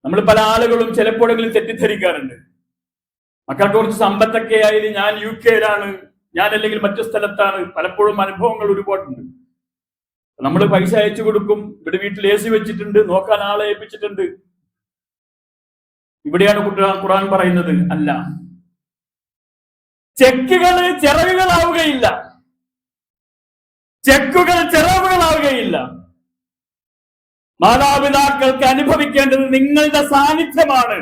നമ്മൾ പല ആളുകളും ചിലപ്പോഴെങ്കിലും തെറ്റിദ്ധരിക്കാറുണ്ട്. മക്കൾക്ക് കുറച്ച് സമ്പത്തൊക്കെ ആയാലും ഞാൻ UK-യിലാണ്, ഞാൻ അല്ലെങ്കിൽ മറ്റു സ്ഥലത്താണ്. പലപ്പോഴും അനുഭവങ്ങൾ ഒരുപാടുണ്ട്. നമ്മൾ പൈസ അയച്ചു കൊടുക്കും, ഇവിടെ വീട്ടിൽ AC വെച്ചിട്ടുണ്ട്, നോക്കാൻ ആളെ ഏൽപ്പിച്ചിട്ടുണ്ട്. ഇവിടെയാണ് ഖുർആൻ പറയുന്നത്, അല്ല, ചെക്കുകള് ചിറകുകളാവുകയില്ല, ചെക്കുകൾ ചിറകുകളാവുകയില്ല. മാതാപിതാക്കൾക്ക് അനുഭവിക്കേണ്ടത് നിങ്ങളുടെ സാന്നിധ്യമാണ്,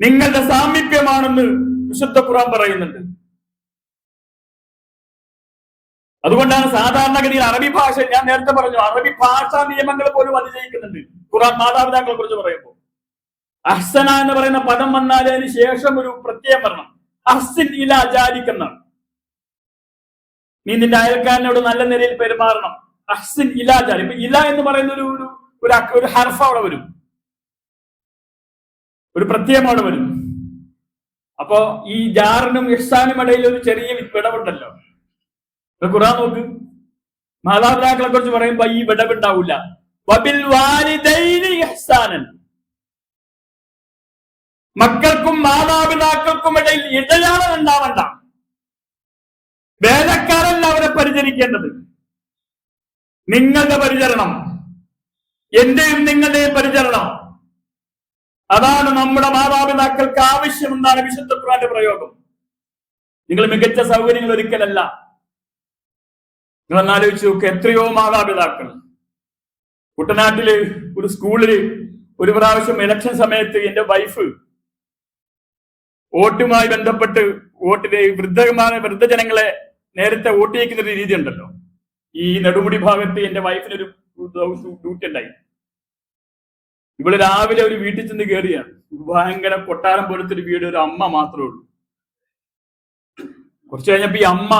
നിങ്ങളുടെ സാമീപ്യമാണെന്ന് വിശുദ്ധ ഖുർആൻ പറയുന്നുണ്ട്. അതുകൊണ്ടാണ് സാധാരണഗതിയിൽ അറബി ഭാഷ, ഞാൻ നേരത്തെ പറഞ്ഞു, അറബി ഭാഷാ നിയമങ്ങൾ പോലും അതിജയിക്കുന്നുണ്ട് ഖുർആൻ മാതാപിതാക്കളെ കുറിച്ച് പറയുമ്പോൾ. അഹ്സന എന്ന് പറയുന്ന പദം വന്നാൽ അതിന് ശേഷം ഒരു പ്രത്യയം വരണം. അഹ്സിൻ ഇല ജാരിക്കെന്നാണ്. നീ നിന്റെ അയൽക്കാരനോട് നല്ല നിലയിൽ പെരുമാറണം. അഹ്സിൻ ഇല ജാരി. ഇപ്പൊ ഇല എന്ന് പറയുന്ന ഒരു ഹർഫ് അവിടെ വരും, ഒരു പ്രത്യയം അവിടെ വരും. അപ്പോ ഈ ജാറിനും ഇഹ്സാനും ഇടയിൽ ഒരു ചെറിയ വിടവുണ്ടല്ലോ. ഖുർആൻ നോക്ക്, മാതാപിതാക്കളെ കുറിച്ച് പറയുമ്പോ ഈ വിടവുണ്ടാവില്ല. വബിൽ വാലിദൈനി ഇഹ്സാനൻ. മക്കൾക്കും മാതാപിതാക്കൾക്കും ഇടയിൽ ഇടയാളം ഉണ്ടാവണ്ട. വേലക്കാരല്ല അവരെ പരിചരിക്കേണ്ടത്. നിങ്ങളുടെ പരിചരണം, എന്റെയും നിങ്ങളുടെയും പരിചരണം, അതാണ് നമ്മുടെ മാതാപിതാക്കൾക്ക് ആവശ്യമെന്നാണ് വിശുദ്ധ ഖുർആന്റെ പ്രയോഗം. നിങ്ങൾ മികച്ച സൗകര്യങ്ങൾ ഒരിക്കലല്ല. നിങ്ങൾ ഒന്നാലോചിച്ച് നോക്ക്, എത്രയോ മാതാപിതാക്കൾ കുട്ടനാട്ടില് ഒരു സ്കൂളില് ഒരു പ്രാവശ്യം ഇലക്ഷൻ സമയത്ത് എന്റെ വൈഫ് വോട്ടുമായി ബന്ധപ്പെട്ട് വോട്ടിലെ വൃദ്ധജനങ്ങളെ നേരത്തെ വോട്ട് ചെയ്യിക്കുന്ന ഒരു രീതി ഉണ്ടല്ലോ. ഈ നെടുമുടി ഭാഗത്ത് എന്റെ വൈഫിനൊരു ഡ്യൂട്ടി ഉണ്ടായി. ഇവള് രാവിലെ ഒരു വീട്ടിൽ ചെന്ന് കയറിയാണ്. ഭയങ്കര കൊട്ടാരം പോലത്തെ ഒരു വീട്, ഒരു അമ്മ മാത്രമേ ഉള്ളൂ. കുറച്ച് കഴിഞ്ഞപ്പോ ഈ അമ്മ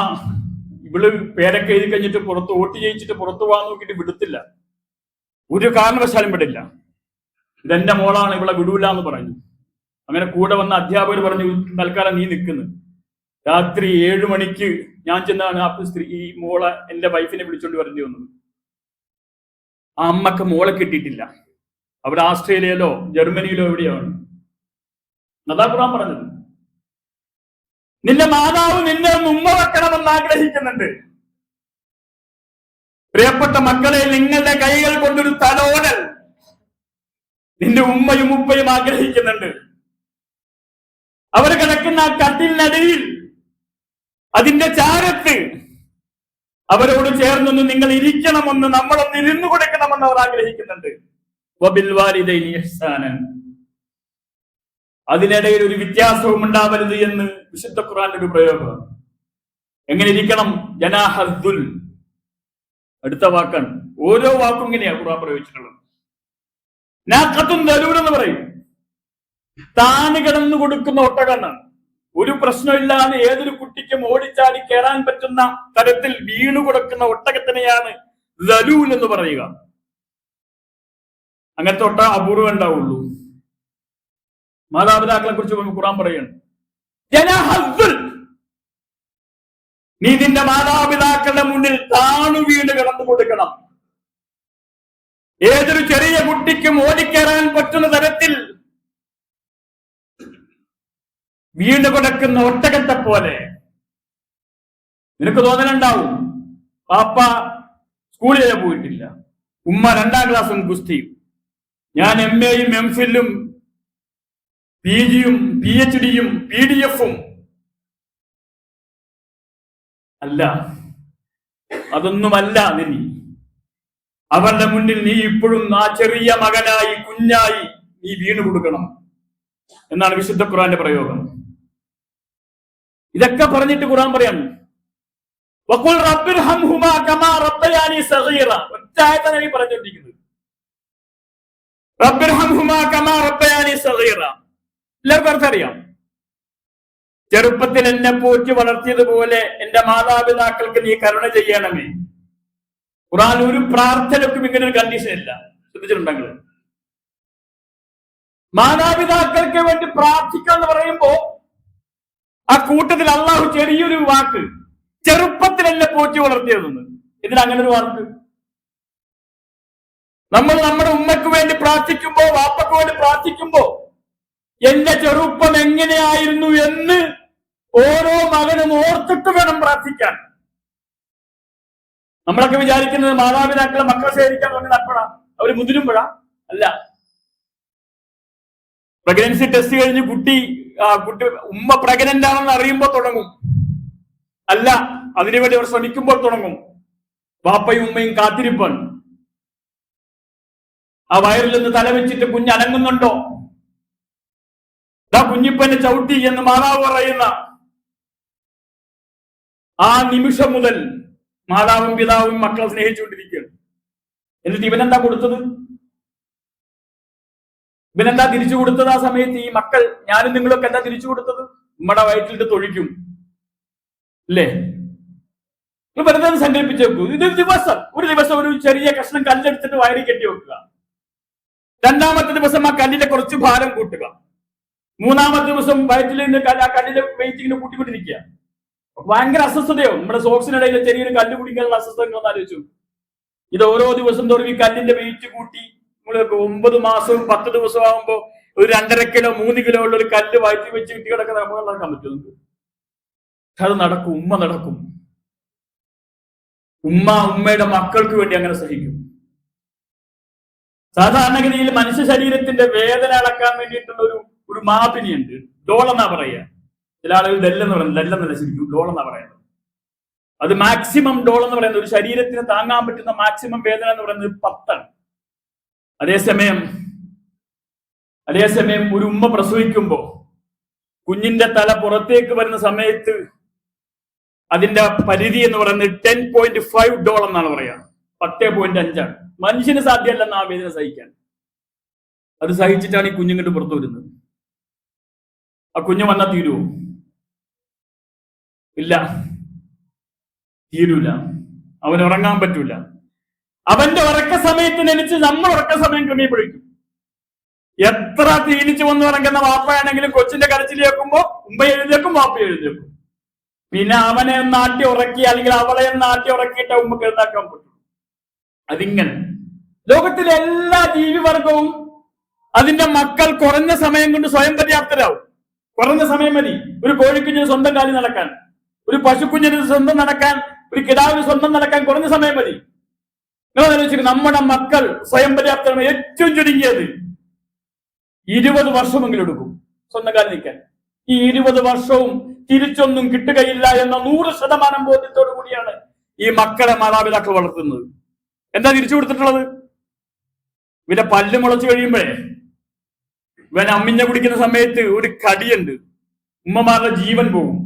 ഇവള് പേരൊക്കെ എഴുതി കഴിഞ്ഞിട്ട് പുറത്ത് വോട്ട് ചെയ്യിച്ചിട്ട് പുറത്തു പോകാൻ നോക്കിയിട്ട് വിടത്തില്ല. ഒരു കാരണവശാലും വിടില്ല. ഇതെന്റെ മോളാണ്, ഇവളെ വിടൂല എന്ന് പറഞ്ഞു. അങ്ങനെ കൂടെ വന്ന അധ്യാപകർ പറഞ്ഞു, തൽക്കാലം നീ നിൽക്കുന്നു. രാത്രി 7 മണിക്ക് ഞാൻ ചെന്നാണ് ആ സ്ത്രീ, ഈ മോളെ, എന്റെ വൈഫിനെ വിളിച്ചോണ്ട് വരേണ്ടി വന്നത്. ആ അമ്മക്ക് മോളെ കിട്ടിയിട്ടില്ല. അവിടെ ആസ്ട്രേലിയയിലോ ജർമ്മനിയിലോ എവിടെയാണ്. അതാ ഖുർആൻ പറഞ്ഞത്. നിന്റെ മാതാവ് നിന്നെ ഉമ്മ വെക്കണമെന്ന് ആഗ്രഹിക്കുന്നുണ്ട്. പ്രിയപ്പെട്ട മക്കളെ, നിങ്ങളുടെ കൈകൾ കൊണ്ടൊരു തലോടൽ നിന്റെ ഉമ്മയും ഉപ്പയും ആഗ്രഹിക്കുന്നുണ്ട്. അവർ കിടക്കുന്ന ആ കട്ടിലിനടിയിൽ, അതിന്റെ ചാരത്ത് അവരോട് ചേർന്നൊന്ന് നിങ്ങൾ ഇരിക്കണമെന്ന്, നമ്മളൊന്ന് ഇരുന്നു കൊടുക്കണമെന്ന് അവർ ആഗ്രഹിക്കുന്നുണ്ട്. വബിൽ വാലിദൈനി ഇഹ്സാനൻ. അതിനിടയിൽ ഒരു വ്യത്യാസവും ഉണ്ടാവരുത് എന്ന് വിശുദ്ധ ഖുർആന്റെ ഒരു പ്രയോഗം. എങ്ങനെ ഇരിക്കണം? ജനാഹദ്ദുൽ. അടുത്ത വാക്കാണ്. ഓരോ വാക്കും ഇങ്ങനെയാ ഖുർആൻ പ്രയോഗിച്ചിട്ടുള്ളത്. നാഖത്തുൻ ദലൂൽ എന്ന് പറയും. താന് കിടന്നു കൊടുക്കുന്ന ഒട്ടകന്നാണ്. ഒരു പ്രശ്നമില്ലാതെ ഏതൊരു കുട്ടിക്കും ഓടിച്ചാടി കയറാൻ പറ്റുന്ന തരത്തിൽ വീണു കൊടുക്കുന്ന ഒട്ടകത്തിനെയാണ് ദലൂൽ എന്ന് പറയുക. അങ്ങനത്തെ ഒട്ട അപൂർവം ഉണ്ടാവുള്ളൂ. മാതാപിതാക്കളെ കുറിച്ച് ഖുർആൻ പറയാണ്, നീ നിന്റെ മാതാപിതാക്കളുടെ മുന്നിൽ താണു വീണ് കിടന്നു കൊടുക്കണം. ഏതൊരു ചെറിയ കുട്ടിക്കും ഓടിക്കയറാൻ പറ്റുന്ന തരത്തിൽ വീണ് കിടക്കുന്ന ഒട്ടകത്തെ പോലെ. നിനക്ക് തോന്നലുണ്ടാവും, പാപ്പ സ്കൂളിലേ പോയിട്ടില്ല, ഉമ്മ 2ാം ക്ലാസ്സും ഗുസ്തിയും, ഞാൻ MA-യും MPhil-ഉം PG-യും PhD-യും PDF-ഉം. അല്ല, അതൊന്നുമല്ല നീ. അവരുടെ മുന്നിൽ നീ ഇപ്പോഴും ആ ചെറിയ മകനായി, കുഞ്ഞായി നീ വീണു കൊടുക്കണം എന്നാണ് വിശുദ്ധ ഖുർആന്റെ പ്രയോഗം. ഇതൊക്കെ പറഞ്ഞിട്ട് ഖുർആൻ പറയാണ്, വഖുൽ റബ്ബിർഹംഹുമാ കമാ റബ്ബയാനി സഗീറ. ഒറ്റയായിട്ടാണ് ഈ പറഞ്ഞുകൊണ്ടിരിക്കുന്നത്. റബ്ബിർഹംഹുമാ കമാ റബ്ബയാനി സഗീറ. എല്ലാവർക്കും അർത്ഥം അറിയാം. ചെറുപ്പത്തിൽ എന്നെ പോറ്റി വളർത്തിയതുപോലെ എന്റെ മാതാപിതാക്കൾക്ക് നീ കരുണ ചെയ്യണമേ. ഖുർആൻ ഒരു പ്രാർത്ഥനയ്ക്കും ഇങ്ങനെ ഒരു കണ്ടീഷൻ ഇല്ല. ശ്രദ്ധിച്ചിട്ടുണ്ടെങ്കിൽ മാതാപിതാക്കൾക്ക് വേണ്ടി പ്രാർത്ഥിക്കുക എന്ന് പറയുമ്പോ ആ കൂട്ടത്തിൽ അള്ളാഹു ചെറിയൊരു വാക്ക്, ചെറുപ്പത്തിൽ എന്നെ പോറ്റി വളർത്തിയതെന്ന്. ഇതിന് അങ്ങനെ ഒരു വാക്ക്. നമ്മൾ നമ്മുടെ ഉമ്മക്ക് വേണ്ടി പ്രാർത്ഥിക്കുമ്പോ, വാപ്പക്ക് വേണ്ടി പ്രാർത്ഥിക്കുമ്പോ എന്റെ ചെറുപ്പം എങ്ങനെയായിരുന്നു എന്ന് ഓരോ മകനും ഓർത്തിട്ട് വേണം പ്രാർത്ഥിക്കാൻ. നമ്മളൊക്കെ വിചാരിക്കുന്നത് മാതാപിതാക്കളെ മക്കളെ സേവിക്കാൻ തുടങ്ങുന്നത് അപ്പോഴാ, അവര് മുതിരുമ്പോഴാ. അല്ല, പ്രഗ്നൻസി ടെസ്റ്റ് കഴിഞ്ഞ് കുട്ടി ഉമ്മ പ്രഗ്നന്റ് ആണെന്ന് അറിയുമ്പോൾ തുടങ്ങും. അല്ല, അതിനുവേണ്ടി അവർ ശ്രമിക്കുമ്പോൾ തുടങ്ങും. വാപ്പയും ഉമ്മയും കാത്തിരിപ്പാണ്. ആ വയറിൽ നിന്ന് തലവെച്ചിട്ട് കുഞ്ഞ് അനങ്ങുന്നുണ്ടോ? കുഞ്ഞിപ്പനെ ചവിട്ടി എന്ന് മാതാവ് പറയുന്ന ആ നിമിഷം മുതൽ മാതാവും പിതാവും മക്കളെ സ്നേഹിച്ചുകൊണ്ടിരിക്കുകയാണ്. എന്നിട്ട് ഇവനെന്താ കൊടുത്തത്? ഇവനെന്താ തിരിച്ചു കൊടുത്തത്? ആ സമയത്ത് ഈ മക്കൾ, ഞാനും നിങ്ങളൊക്കെ എന്താ തിരിച്ചു കൊടുത്തത്? നമ്മുടെ വയറ്റിലിട്ട് തൊഴിക്കും അല്ലേ? വെറുതെ സങ്കല്പിച്ചു വെക്കൂ. ഒരു ദിവസം ഒരു ചെറിയ കഷ്ണം കല്ലെടുത്തിട്ട് വയറിൽ കെട്ടി വെക്കുക. രണ്ടാമത്തെ ദിവസം ആ കല്ലിന്റെ കുറച്ച് ഭാരം കൂട്ടുക. മൂന്നാമത്തെ ദിവസം വയറ്റിൽ നിന്ന് ആ കല്ലിന്റെ വെയിറ്റ് ഇങ്ങനെ കൂട്ടിക്കൊണ്ടിരിക്കുക. ഭയങ്കര അസ്വസ്ഥതയാവും. നമ്മുടെ സോക്സിനിടയിൽ ചെറിയൊരു കല്ല് കുടിക്കാനുള്ള അസ്വസ്ഥത ഒന്ന് ആലോചിച്ചു. ഇത് ഓരോ ദിവസം തോറും ഈ കല്ലിന്റെ വെയിറ്റ് കൂട്ടി നമ്മൾ 9 മാസവും 10 ദിവസവും ആകുമ്പോൾ ഒരു 2.5 കിലോ 3 കിലോ ഉള്ള ഒരു കല്ല് വയറ്റി വെച്ച് കിട്ടി കിടക്കുന്ന നമുക്ക് നടക്കാൻ പറ്റും? അത് നടക്കും. ഉമ്മ നടക്കും. ഉമ്മയുടെ മക്കൾക്ക് വേണ്ടി അങ്ങനെ സഹിക്കും. സാധാരണഗതിയിൽ മനുഷ്യ ശരീരത്തിന്റെ വേദന അളക്കാൻ വേണ്ടിയിട്ടുള്ള ഒരു മാപിനിയുണ്ട്. ഡോൾ എന്നാ പറയുക. ചില ആളുകൾ ഡെല്ലെന്ന് പറയുന്നത്, ഡെല്ലെന്നല്ല ശരിക്കും ഡോൾ എന്നാ പറയുന്നത്. അത് മാക്സിമം ഡോൾ എന്ന് പറയുന്നത് ഒരു ശരീരത്തിന് താങ്ങാൻ പറ്റുന്ന മാക്സിമം വേദന എന്ന് പറയുന്നത് 10 ആണ്. അതേസമയം ഒരു ഉമ്മ പ്രസവിക്കുമ്പോ കുഞ്ഞിന്റെ തല പുറത്തേക്ക് വരുന്ന സമയത്ത് അതിന്റെ പരിധി എന്ന് പറയുന്നത് 10.5 ഡോൾ എന്നാണ് പറയാ. 10.5 ആണ്. മനുഷ്യന് സാധ്യമല്ലെന്ന് ആ വേദന സഹിക്കാൻ. അത് സഹിച്ചിട്ടാണ് ഈ കുഞ്ഞുങ്ങോട്ട് പുറത്തു വരുന്നത്. ആ കുഞ്ഞു വന്നാൽ തീരുവോ? ഇല്ല, തീരൂല. അവന് ഉറങ്ങാൻ പറ്റൂല. അവന്റെ ഉറക്ക സമയത്തിനനുസരിച്ച് നമ്മൾ ഉറക്ക സമയം ക്രമീകരിക്കും. എത്ര തീനിച്ചു വന്ന് ഉറങ്ങുന്ന വാപ്പയാണെങ്കിലും കൊച്ചിന്റെ കരച്ചിൽ കേൾക്കുമ്പോ ഉമ്മ എഴുന്നേക്കും, വാപ്പ എഴുന്നേക്കും. പിന്നെ അവനെ നാട്ടി ഉറക്കി അല്ലെങ്കിൽ അവളെ നാട്ടി ഉറക്കിയിട്ട് ഉമ്മക്ക് എഴുതാക്കാൻ പറ്റും. അതിങ്ങനെ ലോകത്തിലെ എല്ലാ ജീവിവർഗവും അതിന്റെ മക്കൾ കുറഞ്ഞ സമയം കൊണ്ട് സ്വയം പര്യാപ്തരാവും. കുറഞ്ഞ സമയം മതി ഒരു കോഴിക്കുഞ്ഞിന് സ്വന്തം കാലിൽ നടക്കാൻ, ഒരു പശുക്കുഞ്ഞിന് സ്വന്തം നടക്കാൻ, ഒരു കിടാവിന് സ്വന്തം നടക്കാൻ കുറഞ്ഞ സമയം മതി. നിങ്ങൾ ആലോചിച്ചു, നമ്മുടെ മക്കൾ സ്വയം പര്യാപ്തരാണ്. ഏറ്റവും ചുരുങ്ങിയത് 20 വർഷമെങ്കിലും എടുക്കും സ്വന്തം കാലിൽ നിൽക്കാൻ. ഈ 20 വർഷവും തിരിച്ചൊന്നും കിട്ടുകയില്ല എന്ന 100% ബോധ്യത്തോടു കൂടിയാണ് ഈ മക്കളെ മാതാപിതാക്കൾ വളർത്തുന്നത്. എന്താ തിരിച്ചു കൊടുത്തിട്ടുള്ളത്? ഇവന്റെ പല്ല് മുളച്ചു കഴിയുമ്പോഴേ, ഇവൻ അമ്മിഞ്ഞ കുടിക്കുന്ന സമയത്ത് ഒരു കടിയുണ്ട്, ഉമ്മമാരുടെ ജീവൻ പോകും.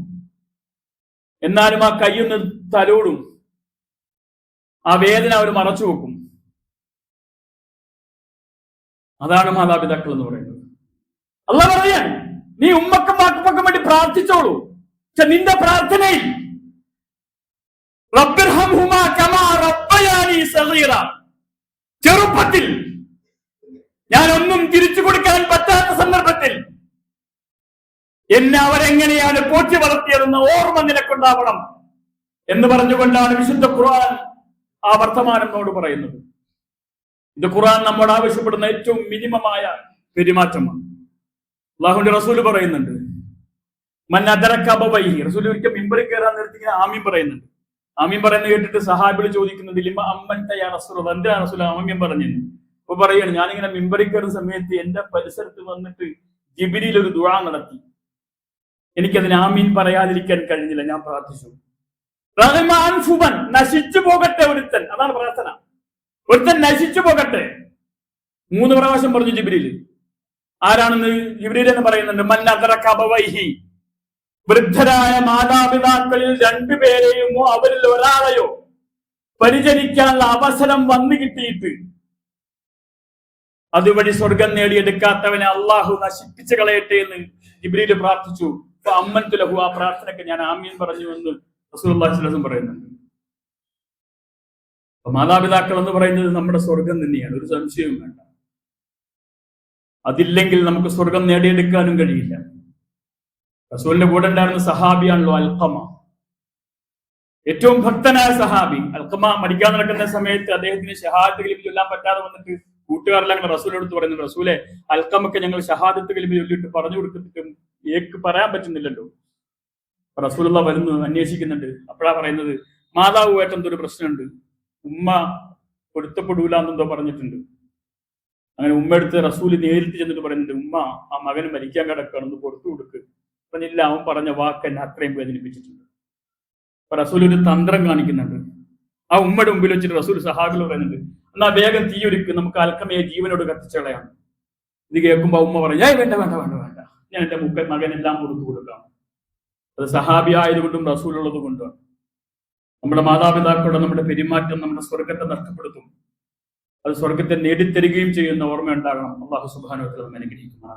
എന്നാലും ആ കൈയൊന്ന് തലോടും. ആ വേദന അവർ മറച്ചു വെക്കും. അതാണ് മാതാപിതാക്കൾ എന്ന് പറയുന്നത്. അല്ലാഹ് പറയാൻ, നീ ഉമ്മക്കും വാപ്പക്കും വേണ്ടി പ്രാർത്ഥിച്ചോളൂ. പക്ഷെ നിന്റെ പ്രാർത്ഥനയിൽ റബ്ബിർഹംഹുമാ കമാ റബ്ബയാനി സഗീറ, ചെറുപ്പത്തിൽ ഞാനൊന്നും തിരിച്ചു കൊടുക്കാൻ പറ്റാത്ത സന്ദർഭത്തിൽ എന്നെ അവരെങ്ങനെയാണ് പോറ്റി വളർത്തിയതെന്ന ഓർമ്മ നിനക്കുണ്ടാവണം എന്ന് പറഞ്ഞുകൊണ്ടാണ് വിശുദ്ധ ഖുർആൻ ആ വർത്തമാനത്തോട് പറയുന്നത്. ഇത് ഖുർആൻ നമ്മോട് ആവശ്യപ്പെടുന്ന ഏറ്റവും മിനിമമായ പെരുമാറ്റമാണ്. അല്ലാഹുവിന്റെ റസൂൽ പറയുന്നുണ്ട്, മൻ അദറക അബവൈഹി. റസൂൽ ഒരിക്കൽ മിമ്പറിൽ കയറാൻ നേരത്തെ ഇങ്ങനെ ആമീൻ പറയുന്നുണ്ട്. ആമീൻ പറയുന്നത് കേട്ടിട്ട് സഹാബികൾ ചോദിക്കുന്നത്, ലിമ അമ്മൻത യാ റസൂലല്ലാഹ്, എന്താ റസൂൽ ആമീൻ പറഞ്ഞു? അപ്പൊ പറയാണ്, ഞാനിങ്ങനെ മിമ്പറിൽ കയറുന്ന സമയത്ത് എന്റെ പരിസരത്ത് വന്നിട്ട് ജിബ്രീൽ ഒരു ദുആ നടത്തി. എനിക്കതിന് ആമീൻ പറയാതിരിക്കാൻ കഴിഞ്ഞില്ല. ഞാൻ പ്രാർത്ഥിച്ചു, നശിച്ചു പോകട്ടെ ഒരുത്തൻ. അതാണ് പ്രാർത്ഥന. ഒരുത്തൻ നശിച്ചു പോകട്ടെ. 3 പ്രാവശ്യം പറഞ്ഞു ജിബ്രീൽ. ആരാണെന്ന് ജിബ്രീൽ എന്ന് പറയുന്നുണ്ട്. മൻ അദറക അബവൈഹി, വൃദ്ധരായ മാതാപിതാക്കളിൽ 2 പേരെയുമോ അവരിൽ ഒരാളെയോ പരിചരിക്കാനുള്ള അവസരം വന്നു കിട്ടിയിട്ട് അതുവഴി സ്വർഗം നേടിയെടുക്കാത്തവനെ അള്ളാഹു നശിപ്പിച്ചു കളയട്ടെ എന്ന് ജിബ്രീൽ പ്രാർത്ഥിച്ചു. അമ്മൻതു ലഹു, ആ പ്രാർത്ഥനയ്ക്ക് ഞാൻ ആമീൻ പറഞ്ഞു എന്ന് റസൂലുള്ളാഹി സ്വല്ലല്ലാഹു അലൈഹി വസല്ലം പറയുന്നുണ്ട്. അപ്പൊ മാതാപിതാക്കൾ എന്ന് പറയുന്നത് നമ്മുടെ സ്വർഗം തന്നെയാണ്, ഒരു സംശയവും വേണ്ട. അതില്ലെങ്കിൽ നമുക്ക് സ്വർഗം നേടിയെടുക്കാനും കഴിയില്ല. റസൂലിന്റെ കൂടെ ഉണ്ടായിരുന്ന സഹാബിയാണല്ലോ അൽഖമ, ഏറ്റവും ഭക്തനായ സഹാബി. അൽഖമ മരിക്കാൻ നടക്കുന്ന സമയത്ത് അദ്ദേഹത്തിന് ഷഹാദത്ത് കലിമ ചൊല്ലാൻ പറ്റാതെ വന്നിട്ട് കൂട്ടുകാരെല്ലാം റസൂൽ എടുത്ത് പറയുന്നുണ്ട്, റസൂലെ അൽഖമക്ക് ഞങ്ങൾ ഷഹാദത്ത് കലിമ ചൊല്ലിയിട്ട് പറഞ്ഞു കൊടുത്തിട്ടും ഏക്ക് പറയാൻ പറ്റുന്നില്ലല്ലോ. റസൂലുള്ള വരുന്നു, അന്വേഷിക്കുന്നുണ്ട്. അപ്പോഴാ പറയുന്നത്, മാതാവുമായിട്ട് എന്തോ ഒരു പ്രശ്നമുണ്ട്, ഉമ്മ പൊരുത്തപ്പെടൂല എന്നെന്തോ പറഞ്ഞിട്ടുണ്ട്. അങ്ങനെ ഉമ്മ എടുത്ത് റസൂൽ നേരിട്ട് ചെന്നിട്ട് പറയുന്നുണ്ട്, ഉമ്മ ആ മകന് മരിക്കാൻ കിടക്കുകയാണെന്ന് പുറത്തു കൊടുക്ക്. പറഞ്ഞില്ല, അവൻ പറഞ്ഞ വാക്ക് എന്നെ അത്രയും വേദനിപ്പിച്ചിട്ടുണ്ട്. അപ്പൊ റസൂൽ ഒരു തന്ത്രം കാണിക്കുന്നുണ്ട്. ആ ഉമ്മയുടെ മുമ്പിൽ വെച്ചിട്ട് റസൂൽ സഹാബികൾ പറയുന്നുണ്ട്, എന്നാ വേഗം തീയൊരുക്ക്, നമുക്ക് അൽക്കമയെ ജീവനോട് കത്തിച്ചു കളയാം. ഇത് കേൾക്കുമ്പോ ഉമ്മ പറയും, വേണ്ട വേണ്ട വേണ്ട വേണ്ട, ഞാൻ എന്റെ മകനെല്ലാം കൊടുത്തു കൊടുക്കാം. അത് സഹാബി ആയതുകൊണ്ടും റസൂൽ ഉള്ളത് കൊണ്ടുമാണ്. നമ്മുടെ മാതാപിതാക്കളുടെ നമ്മുടെ പെരുമാറ്റം നമ്മുടെ സ്വർഗത്തെ നഷ്ടപ്പെടുത്തും. അത് സ്വർഗത്തെ നേടിത്തരികയും ചെയ്യുന്ന ഓർമ്മ ഉണ്ടാകണം. അല്ലാഹു സുബ്ഹാനഹു വ തആല അനുഗ്രഹിക്കുന്നു.